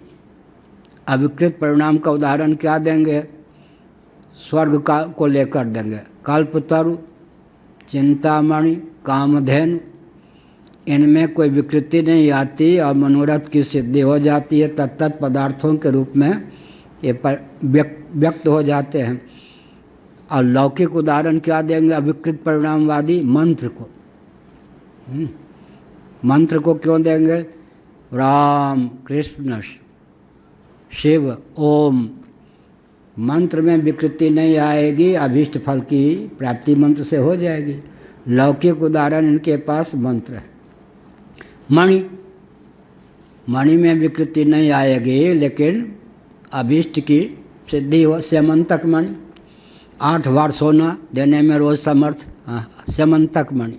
अविकृत परिणाम का उदाहरण क्या देंगे? स्वर्ग का को लेकर देंगे। कल्पतरु, चिंतामणि, कामधेनु, इनमें कोई विकृति नहीं आती और मनोरथ की सिद्धि हो जाती है। तत्त पदार्थों के रूप में ये व्यक्त हो जाते हैं। और लौकिक उदाहरण क्या देंगे अविकृत परिणामवादी? मंत्र को। मंत्र को क्यों देंगे? राम, कृष्ण, शिव, ओम। मंत्र में विकृति नहीं आएगी, अभीष्ट फल की प्राप्ति मंत्र से हो जाएगी। लौकिक उदाहरण इनके पास मंत्र है। मणि, मणि में विकृति नहीं आएगी, लेकिन अभीष्ट की सिद्धि हो। स्यमंतक मणि, 8 बार सोना देने में रोज समर्थ, स्यमंतक मणि।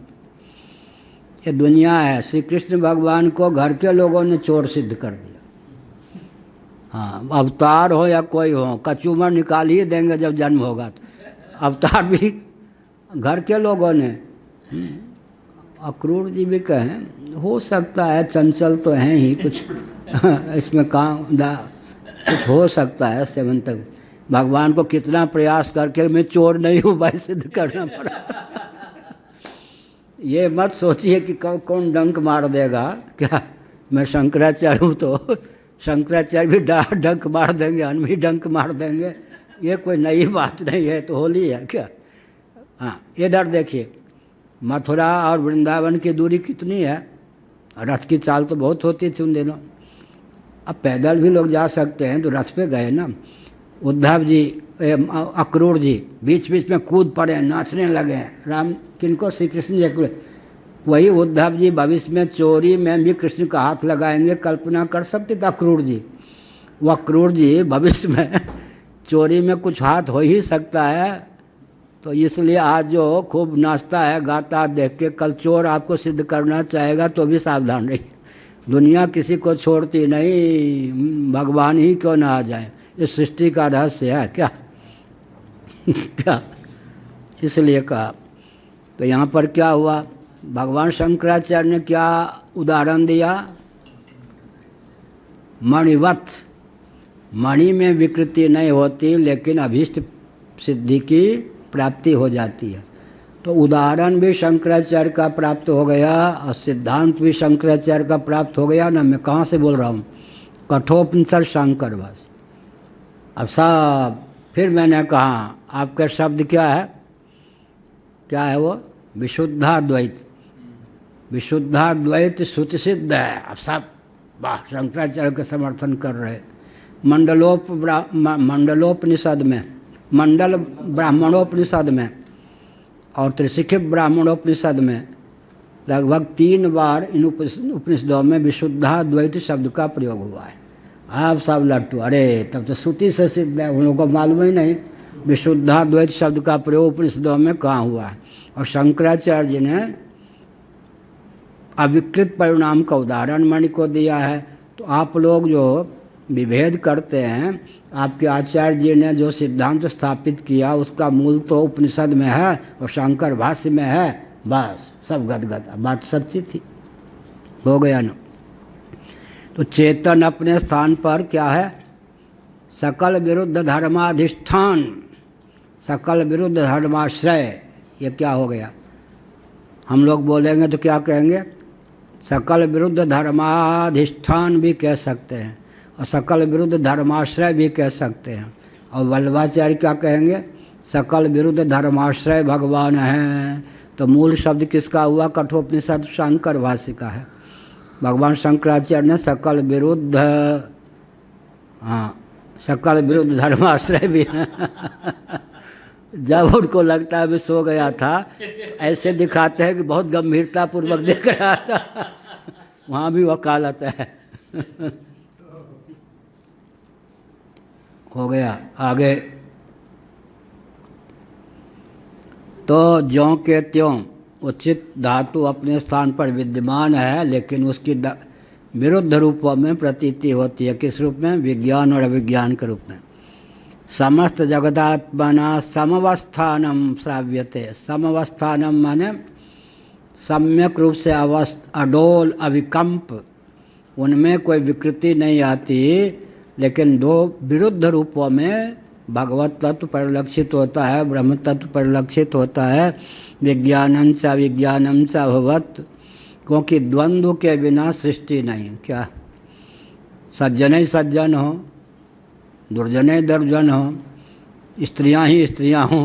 ये दुनिया है। श्री कृष्ण भगवान को घर के लोगों ने चोर सिद्ध कर दिया। हाँ, अवतार हो या कोई हो, कचूमर निकाल ही देंगे जब जन्म होगा। तो अवतार भी घर के लोगों ने। अक्रूर जी भी कहें हो सकता है, चंचल तो हैं ही कुछ इसमें कुछ हो सकता है। सेवन तक भगवान को कितना प्रयास करके मैं चोर नहीं हूँ भाई सिद्ध करना पड़ा। ये मत सोचिए कि कौन डंक मार देगा। क्या मैं शंकराचार्य हूँ तो शंकराचार्य भी डंक मार देंगे, हम भी डंक मार देंगे, ये कोई नई बात नहीं है। तो होली है क्या? हाँ, इधर देखिए मथुरा और वृंदावन की दूरी कितनी है? रथ की चाल तो बहुत होती थी उन दिनों। अब पैदल भी लोग जा सकते हैं, तो रथ पे गए ना। उद्धव जी, अक्रूर जी बीच बीच में कूद पड़े, नाचने लगे। राम किनको? श्री कृष्ण जी। वही उद्धव जी भविष्य में चोरी में भी कृष्ण का हाथ लगाएंगे, कल्पना कर सकते थे अक्रूर जी? वो अक्रूर जी भविष्य में चोरी में कुछ हाथ हो ही सकता है। तो इसलिए आज जो खूब नाचता है गाता देख के, कल चोर आपको सिद्ध करना चाहेगा तो भी सावधान रहिए। दुनिया किसी को छोड़ती नहीं, भगवान ही क्यों ना आ जाए। इस सृष्टि का रहस्य है क्या? क्या इसलिए कहा। तो यहाँ पर क्या हुआ? भगवान शंकराचार्य ने क्या उदाहरण दिया? मणिवत। मणि में विकृति नहीं होती, लेकिन अभीष्ट सिद्धि की प्राप्ति हो जाती है। तो उदाहरण भी शंकराचार्य का प्राप्त हो गया और सिद्धांत भी शंकराचार्य का प्राप्त हो गया ना। मैं कहाँ से बोल रहा हूँ? कठोपनिषद शंकर भाष्य। अब सब फिर मैंने कहा आपका शब्द क्या है? क्या है वो? विशुद्धाद्वैत। विशुद्धाद्वैत श्रुति सिद्ध है। अब सब वाह शंकराचार्य का समर्थन कर रहे। मंडलोपनिषद में, मंडल ब्राह्मणोपनिषद में और त्रिशिखिक ब्राह्मणोपनिषद में लगभग 3 बार इन उपनिषदों में विशुद्धाद्वैत शब्द का प्रयोग हुआ है। आप सब लट्टू, अरे तब तो श्रुति से सिद्ध है, उन लोगों को मालूम ही नहीं विशुद्धाद्वैत शब्द का प्रयोग उपनिषदों में कहाँ हुआ है। और शंकराचार्य जी ने अविकृत परिणाम का उदाहरण मणि को दिया है। तो आप लोग जो विभेद करते हैं, आपके आचार्य जी ने जो सिद्धांत स्थापित किया उसका मूल तो उपनिषद में है और शंकर भाष्य में है। बस सब गदगद। बात सच्ची थी, हो गया ना। तो चेतन अपने स्थान पर क्या है? सकल विरुद्ध धर्माधिष्ठान, सकल विरुद्ध धर्माश्रय। ये क्या हो गया? हम लोग बोलेंगे तो क्या कहेंगे? सकल विरुद्ध धर्माधिष्ठान भी कह सकते हैं और सकल विरुद्ध धर्माश्रय भी कह सकते हैं। और वल्लभाचार्य क्या कहेंगे? सकल विरुद्ध धर्माश्रय भगवान हैं। तो मूल शब्द किसका हुआ? कठोपनिषद शंकर भाष्य का है। भगवान शंकराचार्य ने सकल विरुद्ध, हाँ, सकल विरुद्ध धर्माश्रय भी जब उनको लगता है भी सो गया था, ऐसे दिखाते हैं कि बहुत गंभीरता पूर्वक देख रहा था। वहाँ भी वकालत है। हो गया। आगे तो ज्यों के त्यों उचित धातु अपने स्थान पर विद्यमान है, लेकिन उसकी विरुद्ध रूपों में प्रतीति होती है। किस रूप में? विज्ञान और अविज्ञान के रूप में। समस्त जगदात्मना समवस्थानम श्राव्यते। समवस्थानम माने सम्यक रूप से अडोल अविकम्प, उनमें कोई विकृति नहीं आती, लेकिन दो विरुद्ध रूपों में भगवत तत्व परिलक्षित होता है, ब्रह्म तत्व परिलक्षित होता है। विज्ञानम च विज्ञानम च भवत, क्योंकि द्वंद्व के बिना सृष्टि नहीं। क्या? सज्जन ही सज्जन हो, दुर्जन ही दुर्जन हो, स्त्रियां ही स्त्रियां हो,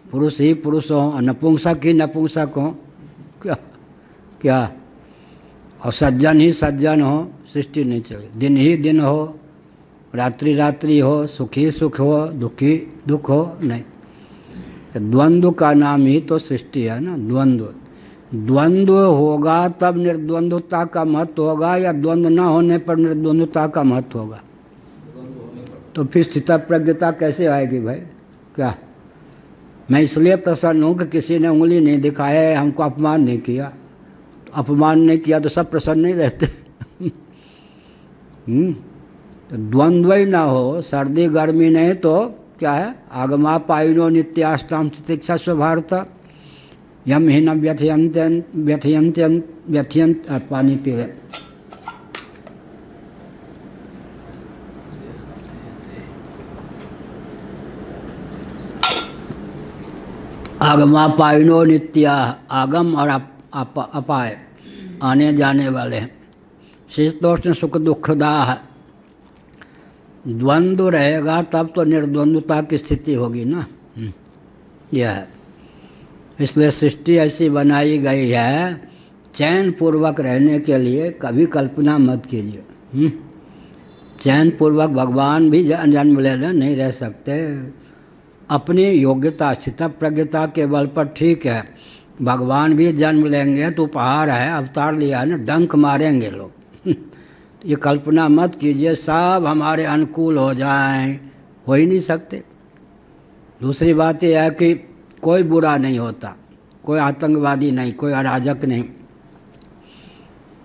पुरुष ही पुरुष हो, नपुंसक ही नपुंसक हो। क्या क्या? और सज्जन ही सज्जन हो, सृष्टि नहीं चले। दिन ही दिन हो, रात्रि रात्रि हो, सुखी सुख हो, दुखी दुख हो, नहीं। द्वंद्व का नाम ही तो सृष्टि है ना। द्वंद्व, द्वंद्व होगा तब निर्द्वंद्वता का महत्व होगा, या द्वंद्व न होने पर निर्द्वंद्वता का महत्व होगा? तो फिर स्थितप्रज्ञता कैसे आएगी भाई? क्या? मैं इसलिए प्रसन्न हूँ कि किसी ने उंगली नहीं दिखाया, हमको अपमान नहीं किया। तो अपमान नहीं किया तो सब प्रसन्न नहीं रहते। तो द्वंद्व ही ना हो, सर्दी गर्मी नहीं तो क्या है? आगमा पाइनो नित्याष्टाम तितिक्षा स्वभारत यम ही न व्यथयंत। पानी पी ले। आगमा पाइनो नित्या, आगम और अपाय आने जाने वाले हैं। शीतोष्ण सुख दुखदाह, द्वंद्व रहेगा तब तो निर्द्वंद्वता की स्थिति होगी ना। यह है। इसलिए सृष्टि ऐसी बनाई गई है, चैन पूर्वक रहने के लिए। कभी कल्पना मत कीजिए। चैन पूर्वक भगवान भी जन्म लेना नहीं रह सकते। अपनी योग्यता स्थितप्रज्ञता के बल पर ठीक है, भगवान भी जन्म लेंगे तो उपहार है, अवतार लिया है ना, डंक मारेंगे लोग। ये कल्पना मत कीजिए सब हमारे अनुकूल हो जाएं, हो ही नहीं सकते। दूसरी बात यह है कि कोई बुरा नहीं होता, कोई आतंकवादी नहीं, कोई अराजक नहीं।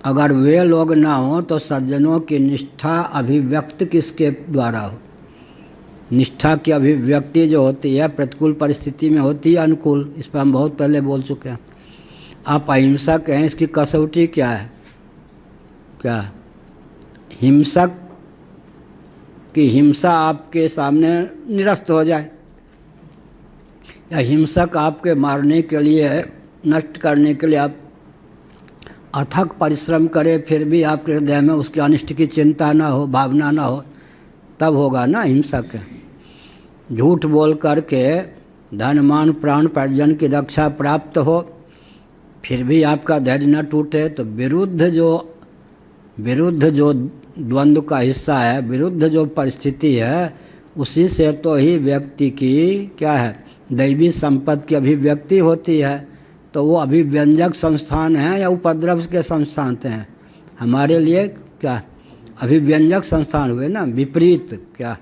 अगर वे लोग ना हो तो सज्जनों की निष्ठा अभिव्यक्त किसके द्वारा हो? निष्ठा की अभिव्यक्ति जो होती है प्रतिकूल परिस्थिति में होती है, अनुकूल। इस पर हम बहुत पहले बोल चुके हैं। आप अहिंसक हैं, इसकी कसौटी क्या है? क्या? हिंसक की हिंसा आपके सामने निरस्त हो जाए, या हिंसक आपके मारने के लिए, नष्ट करने के लिए आप अथक परिश्रम करें, फिर भी आपके हृदय में उसके अनिष्ट की चिंता ना हो, भावना ना हो, तब होगा ना हिंसक। झूठ बोल करके धन मान प्राण परिजन की रक्षा प्राप्त हो, फिर भी आपका धैर्य न टूटे, तो विरुद्ध जो द्वंद्व का हिस्सा है, विरुद्ध जो परिस्थिति है, उसी से तो ही व्यक्ति की क्या है? दैवी संपत्ति की अभिव्यक्ति होती है। तो वो अभिव्यंजक संस्थान हैं या उपद्रव के संस्थान हैं? हमारे लिए क्या? अभिव्यंजक संस्थान हुए ना। विपरीत क्या?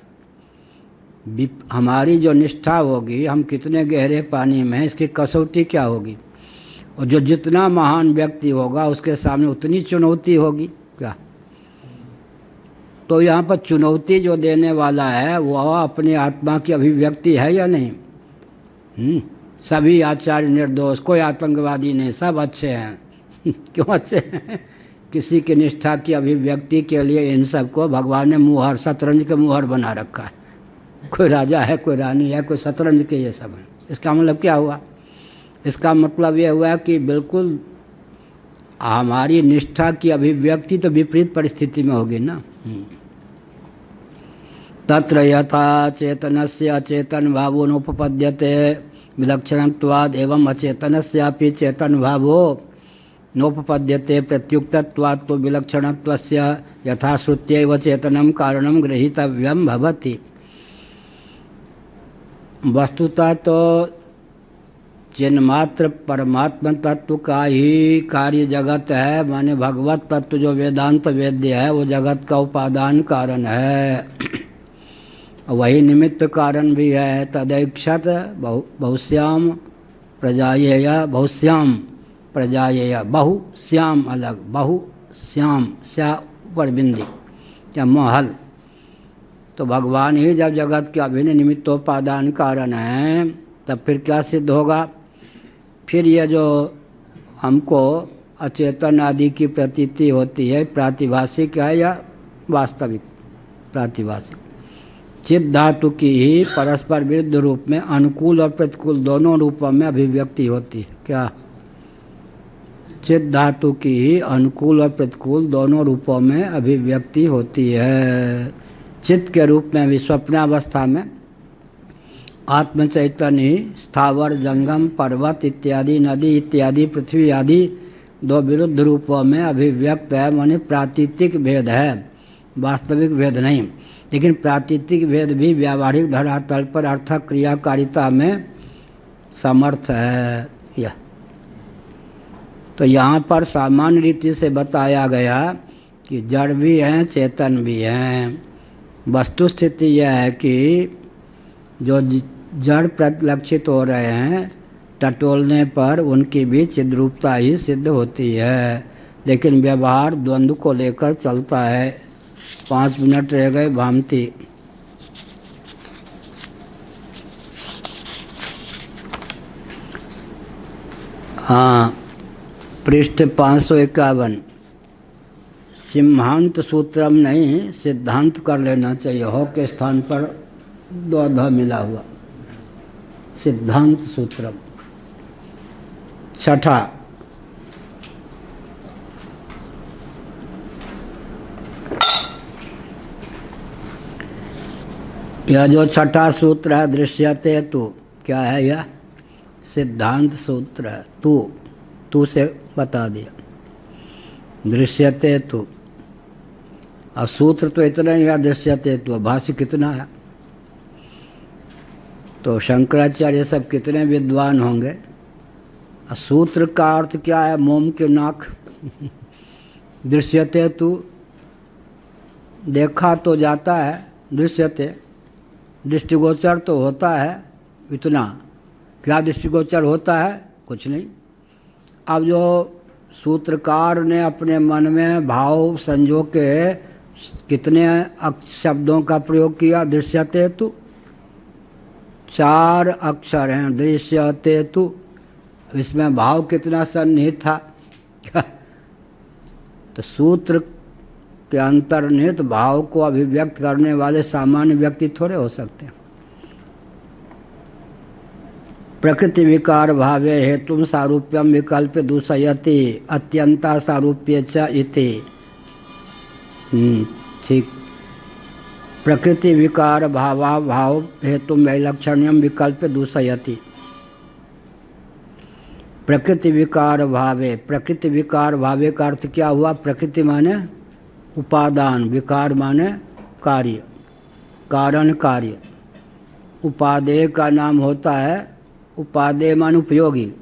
हमारी जो निष्ठा होगी, हम कितने गहरे पानी में हैं, इसकी कसौटी क्या होगी? और जो जितना महान व्यक्ति होगा उसके सामने उतनी चुनौती होगी। क्या? तो यहाँ पर चुनौती जो देने वाला है वो अपनी आत्मा की अभिव्यक्ति है या नहीं? सभी आचार्य निर्दोष, कोई आतंकवादी नहीं, सब अच्छे हैं। क्यों अच्छे हैं? किसी की निष्ठा की अभिव्यक्ति के लिए इन सबको भगवान ने मुहर, शतरंज के मुहर बना रखा है। कोई राजा है, कोई रानी है, कोई शतरंज के ये सब है। इसका मतलब क्या हुआ? इसका मतलब ये हुआ कि बिल्कुल हमारी निष्ठा की अभिव्यक्ति तो विपरीत परिस्थिति में होगी ना। तत्र यथा चेतनस्य अचेतन भावो नोपपद्यते विलक्षणत्वाद एवं अचेतनस्यापि चेतन भावो नोपपद्यते प्रत्युक्तत्वात् तो विलक्षणत्वस्य यथाश्रुत्यैव चेतनं कारणं गृहीतव्यं भवति। वस्तुतः तो चिन्मात्र परमात्मा तत्व का ही कार्य जगत है, माने भगवत तत्व जो वेदांत वेद्य है वो जगत का उपादान कारण है, वही निमित्त कारण भी है। तदैक्षत बहुश्याम प्रजायेय, बहुश्याम प्रजायेय, बहुश्याम अलग, बहुश्याम श्या ऊपर बिंदी क्या महल। तो भगवान ही जब जगत के अभिन्न निमित्तोपादान कारण है तब फिर क्या सिद्ध होगा? फिर ये जो हमको अचेतन आदि की प्रतीति होती है, प्रातिभाषिक है या वास्तविक? प्रातिभाषिक। चिद धातु की ही परस्पर विरुद्ध रूप में अनुकूल और प्रतिकूल दोनों रूपों में अभिव्यक्ति होती है। क्या? चिद धातु की ही अनुकूल और प्रतिकूल दोनों रूपों में अभिव्यक्ति होती है। चित्त के रूप में भी स्वप्नावस्था में आत्म चैतन्य ही स्थावर, जंगम, पर्वत इत्यादि, नदी इत्यादि, पृथ्वी आदि दो विरुद्ध रूपों में अभिव्यक्त है, माने प्रातीतिक भेद है, वास्तविक भेद नहीं। लेकिन प्रातीतिक भेद भी व्यावहारिक धरातल पर अर्थक क्रियाकारिता में समर्थ है। यह तो यहाँ पर सामान्य रीति से बताया गया कि जड़ भी हैं, चेतन भी हैं। वस्तु स्थिति यह है कि जो जड़ प्रतिलक्षित हो रहे हैं टटोलने पर उनकी भी चिद्रूपता ही सिद्ध होती है, लेकिन व्यवहार द्वंद्व को लेकर चलता है। 5 मिनट रह गए। भामती हाँ, पृष्ठ 551। सिम्हांत सूत्रम नहीं, सिद्धांत कर लेना चाहिए। हो के स्थान पर दो ध मिला हुआ, सिद्धांत सूत्रम। छठा, यह जो छठा सूत्र है दृश्यते तू, क्या है यह? सिद्धांत सूत्र है। तू से बता दिया दृश्यते तू। और सूत्र तो इतना ही है दृश्यते तू, भाष्य कितना है? तो शंकराचार्य सब कितने विद्वान होंगे। और सूत्र का अर्थ क्या है? मोम के नाक। दृश्यते तू, देखा तो जाता है, दृश्यते दृष्टिगोचर तो होता है, इतना। क्या दृष्टिगोचर होता है? कुछ नहीं। अब जो सूत्रकार ने अपने मन में भाव संजो के कितने शब्दों का प्रयोग किया? दृश्यते तु, 4 अक्षर हैं दृश्यते तु। इसमें भाव कितना सन्निहित था? तो सूत्र के अंतर्निहित भाव को अभिव्यक्त करने वाले सामान्य व्यक्ति थोड़े हो सकते हैं। प्रकृति विकार भावे हेतुम सारूप्यम विकल्प दूषयति अत्यंता सारूप्य च इति। ठीक। प्रकृति विकार भावा भाव हेतुम वैलक्षण्यम विकल्प दूषयति। प्रकृति विकार भावे, प्रकृति विकार भावे का अर्थ क्या हुआ? प्रकृति माने उपादान, विकार माने कार्य, कारण कार्य। उपादेय का नाम होता है, उपादेय मान उपयोगी,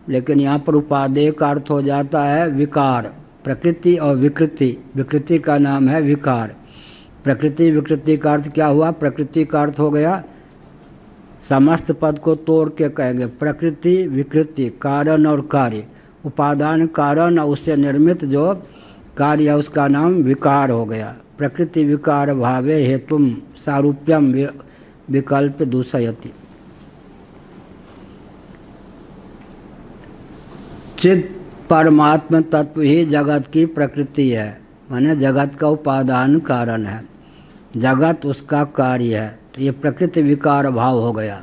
लेकिन यहाँ पर उपादेय का अर्थ हो जाता है विकार। प्रकृति और विकृति, विकृति का नाम है विकार। प्रकृति विकृति का अर्थ क्या हुआ? प्रकृति का अर्थ हो गया, समस्त पद को तोड़ के कहेंगे प्रकृति विकृति, कारण और कार्य। उपादान कारण और उससे निर्मित जो कार्य है उसका नाम विकार हो गया। प्रकृति विकार भावे हेतुम सारूप्यम विकल्प दूषयति। चिद परमात्म तत्व ही जगत की प्रकृति है, माने जगत का उपादान कारण है, जगत उसका कार्य है। तो ये प्रकृति विकार भाव हो गया।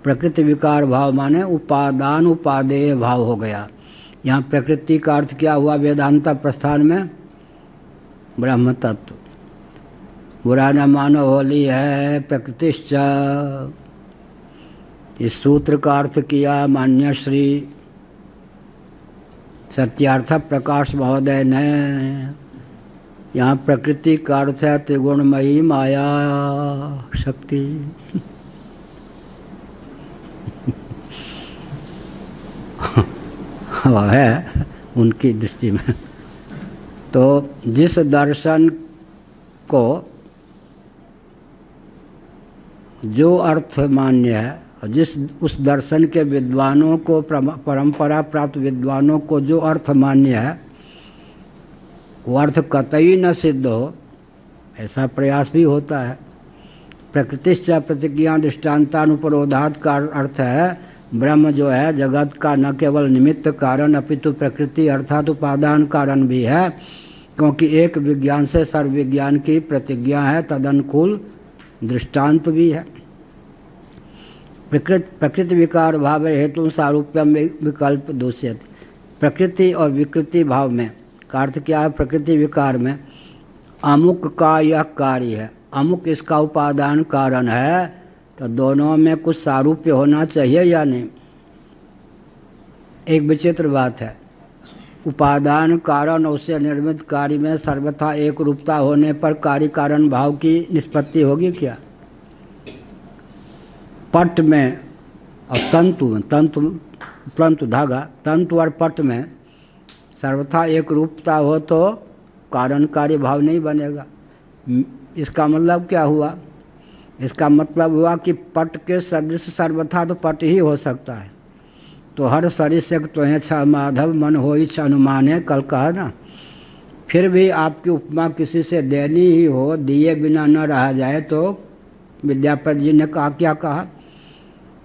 प्रकृति विकार भाव माने उपादान उपादेय भाव हो गया। यहाँ प्रकृति का अर्थ क्या हुआ वेदांत प्रस्थान में? ब्रह्म तत्व। बुरा न मानो होली है प्रकृतिश्च। इस सूत्र का अर्थ किया मान्य श्री सत्यार्थ प्रकाश महोदय ने। यहाँ प्रकृति का अर्थ है त्रिगुणमयी माया शक्ति। है उनकी दृष्टि में। तो जिस दर्शन को जो अर्थ मान्य है और जिस उस दर्शन के विद्वानों को परंपरा प्राप्त विद्वानों को जो अर्थ मान्य है वो अर्थ कतई न सिद्ध हो, ऐसा प्रयास भी होता है। प्रकृतिश्च प्रतिज्ञा दृष्टान्तानुपरोधात का अर्थ है ब्रह्म जो है जगत का न केवल निमित्त कारण अपितु प्रकृति अर्थात उपादान कारण भी है, क्योंकि एक विज्ञान से सर्व विज्ञान की प्रतिज्ञा है, तदनुकूल दृष्टांत भी है। प्रकृति विकार भाव हेतु सारूप्यम विकल्प दूषित। प्रकृति और विकृति भाव में का अर्थ क्या है? प्रकृति विकार में अमुक का यह कार्य है, अमुक इसका उपादान कारण है, तो दोनों में कुछ सारूप्य होना चाहिए या नहीं? एक विचित्र बात है, उपादान कारण और उससे निर्मित कार्य में सर्वथा एक रूपता होने पर कार्य कारण भाव की निष्पत्ति होगी क्या? पट में और तंतु धागा, तंतु और पट में सर्वथा एक रूपता हो तो कारण कार्य भाव नहीं बनेगा। इसका मतलब क्या हुआ? इसका मतलब हुआ कि पट के सदृश सर्वथा तो पट ही हो सकता है। तो हर सरिस एक तो है छ माधव मन होई छ अनुमान है, कल कहा ना। फिर भी आपकी उपमा किसी से देनी ही हो, दिए बिना न रहा जाए, तो विद्यापति जी ने कहा, क्या कहा?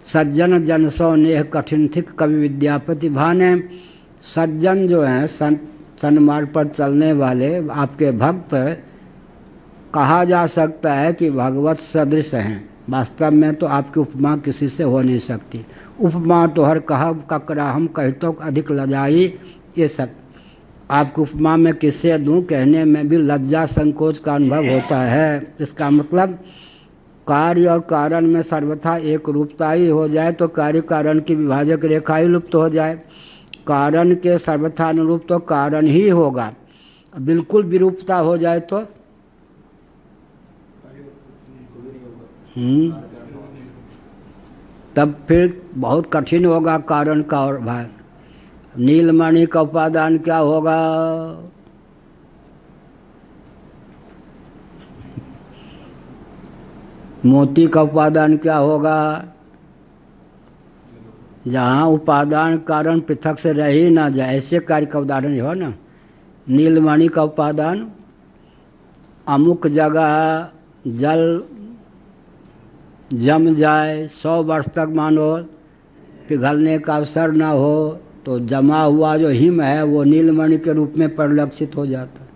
सज्जन जन सो नेह कठिन थिक कवि विद्यापति भाने। सज्जन जो हैं सन्मार्ग पर चलने वाले आपके भक्त कहा जा सकता है कि भगवत सदृश हैं, वास्तव में तो आपकी उपमा किसी से हो नहीं सकती। उपमा तो हर कहा ककरा हम कहतो अधिक लजाई, ये सब आपकी उपमा में किससे दूं कहने में भी लज्जा संकोच का अनुभव होता है। इसका मतलब कार्य और कारण में सर्वथा एक रूपता ही हो जाए तो कार्य कारण की विभाजक रेखा ही लुप्त हो जाए। कारण के सर्वथा अनुरूप तो कारण ही होगा, बिल्कुल विरूपता हो जाए तो तब फिर बहुत कठिन होगा कारण का और भाग। नीलमणि का उपादान क्या होगा? मोती का उपादान क्या होगा? जहाँ उपादान कारण पृथक से रह ही ना जाए, ऐसे कार्य का उदाहरण हो ना। नीलमणि का उपादान अमुक जगह जल जम जाए, 100 वर्ष तक मानो पिघलने का अवसर ना हो, तो जमा हुआ जो हिम है वो नीलमणि के रूप में परिलक्षित हो जाता है।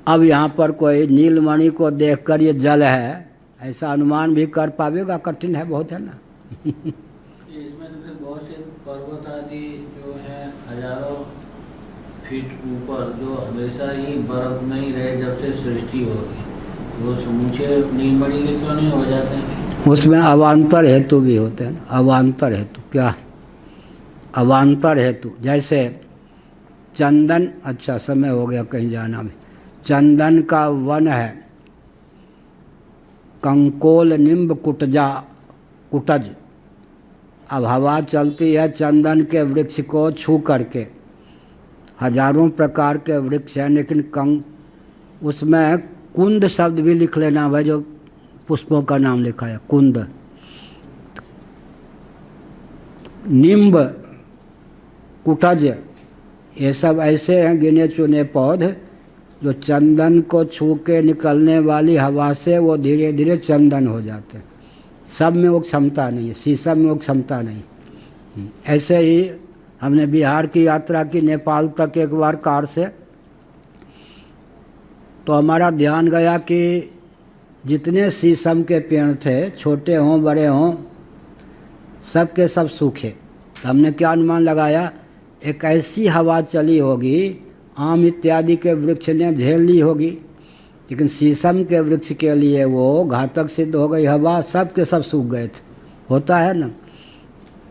अब यहाँ पर कोई नीलमणि को देखकर ये जल है ऐसा अनुमान भी कर पावेगा? कठिन है, बहुत है ना। इसमें तो फिर बहुत से पर्वत आदि जो है हजारों फीट ऊपर जो हमेशा ही बर्फ में ही रहे जब से सृष्टि हो गई, वो समूचे नीलमणि के क्यों नहीं हो जाते हैं? उसमें अवान्तर हेतु भी होते हैं। अवान्तर हेतु क्या? अवान्तर हेतु जैसे चंदन, अच्छा समय हो गया कहीं जाना में। चंदन का वन है, कंकोल निम्ब कुटज। अब हवा चलती है चंदन के वृक्ष को छू करके, हजारों प्रकार के वृक्ष हैं, लेकिन उसमें कुंद शब्द भी लिख लेना भाई, जो पुष्पों का नाम लिखा है कुंद। निम्ब, कुटज, ये सब ऐसे हैं गिने चुने पौधे जो चंदन को छू के निकलने वाली हवा से वो धीरे धीरे चंदन हो जाते हैं। सब में वो क्षमता नहीं है, शीशम में वो क्षमता नहीं। ऐसे ही हमने बिहार की यात्रा की, नेपाल तक एक बार कार से, तो हमारा ध्यान गया कि जितने शीशम के पेड़ थे, छोटे हों बड़े हों, सब के सब सूखे। तो हमने क्या अनुमान लगाया, एक ऐसी हवा चली होगी, आम इत्यादि के वृक्ष ने झेल ली होगी, लेकिन शीशम के वृक्ष के लिए वो घातक सिद्ध हो गई हवा, सब के सब सूख गए थे। होता है ना,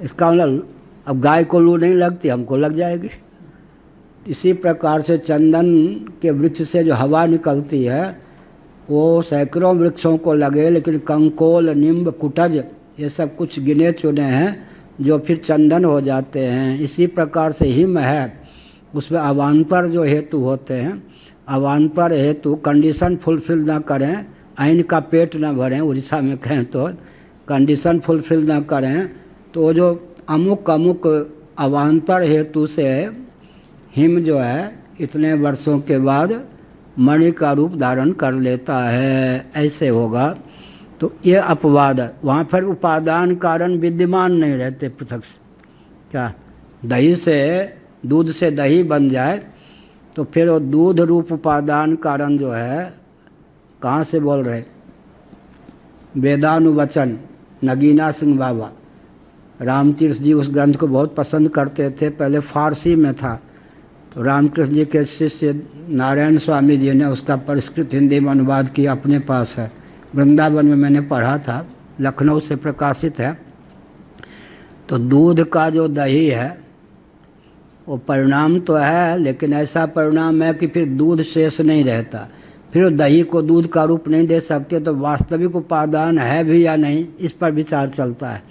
इसका मतलब अब गाय को लू नहीं लगती, हमको लग जाएगी। इसी प्रकार से चंदन के वृक्ष से जो हवा निकलती है वो सैकड़ों वृक्षों को लगे, लेकिन कंकोल, नींब, कुटज ये सब कुछ गिने चुने हैं जो फिर चंदन हो जाते हैं। इसी प्रकार से हिम है, उसमें अवान्तर जो हेतु होते हैं, अवान्तर हेतु कंडीशन फुलफिल ना करें, ऐन का पेट ना भरें, उड़ीसा में कहें तो कंडीशन फुलफिल ना करें, तो जो अमुक अमुक अवान्तर हेतु से हिम जो है इतने वर्षों के बाद मणि का रूप धारण कर लेता है, ऐसे होगा। तो ये अपवाद है। वहाँ पर उपादान कारण विद्यमान नहीं रहते पृथक से। क्या दही से, दूध से दही बन जाए तो फिर वो दूध रूप उपादान कारण जो है, कहाँ से बोल रहे, वेदानुवचन नगीना सिंह बाबा रामतीर्थ जी उस ग्रंथ को बहुत पसंद करते थे। पहले फारसी में था, तो रामकृष्ण जी के शिष्य नारायण स्वामी जी ने उसका परिष्कृत हिंदी में अनुवाद किया, अपने पास है, वृंदावन में मैंने पढ़ा था, लखनऊ से प्रकाशित है। तो दूध का जो दही है वो परिणाम तो है, लेकिन ऐसा परिणाम है कि फिर दूध शेष नहीं रहता, फिर दही को दूध का रूप नहीं दे सकते, तो वास्तविक उपादान है भी या नहीं, इस पर विचार चलता है।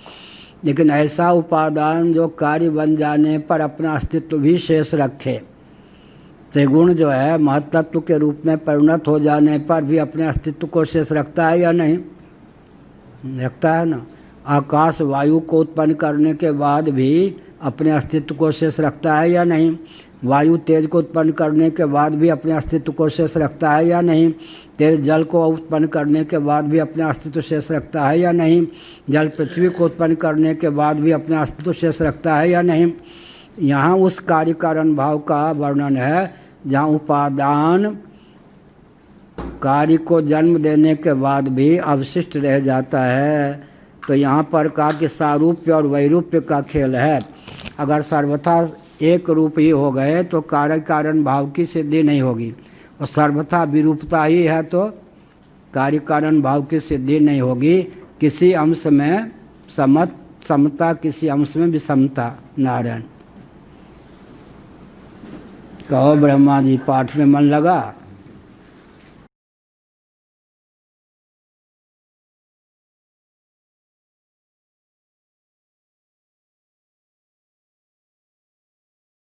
लेकिन ऐसा उपादान जो कार्य बन जाने पर अपना अस्तित्व भी शेष रखे, त्रिगुण जो है महत्त्व के रूप में परिणत हो जाने पर भी अपने अस्तित्व को शेष रखता है या नहीं, रखता है ना। आकाश वायु को उत्पन्न करने के बाद भी अपने अस्तित्व को शेष रखता है या नहीं, वायु तेज को उत्पन्न करने के बाद भी अपने अस्तित्व को शेष रखता है या नहीं, तेज जल को उत्पन्न करने के बाद भी अपने अस्तित्व शेष रखता है या नहीं, जल पृथ्वी को उत्पन्न करने के बाद भी अपने अस्तित्व शेष रखता है या नहीं। यहाँ उस कार्य कारण भाव का वर्णन है जहाँ उपादान कार्य को जन्म देने के बाद भी अवशिष्ट रह जाता है। तो यहाँ पर कहा कि सारूप्य और वैरूप्य का खेल है। अगर सर्वथा एक रूप ही हो गए तो कार्य कारण भाव की सिद्धि नहीं होगी, और सर्वथा विरूपता ही है तो कार्य कारण भाव की सिद्धि नहीं होगी। किसी अंश में समता, किसी अंश में विषमता। नारायण कहो ब्रह्मा जी, पाठ में मन लगा।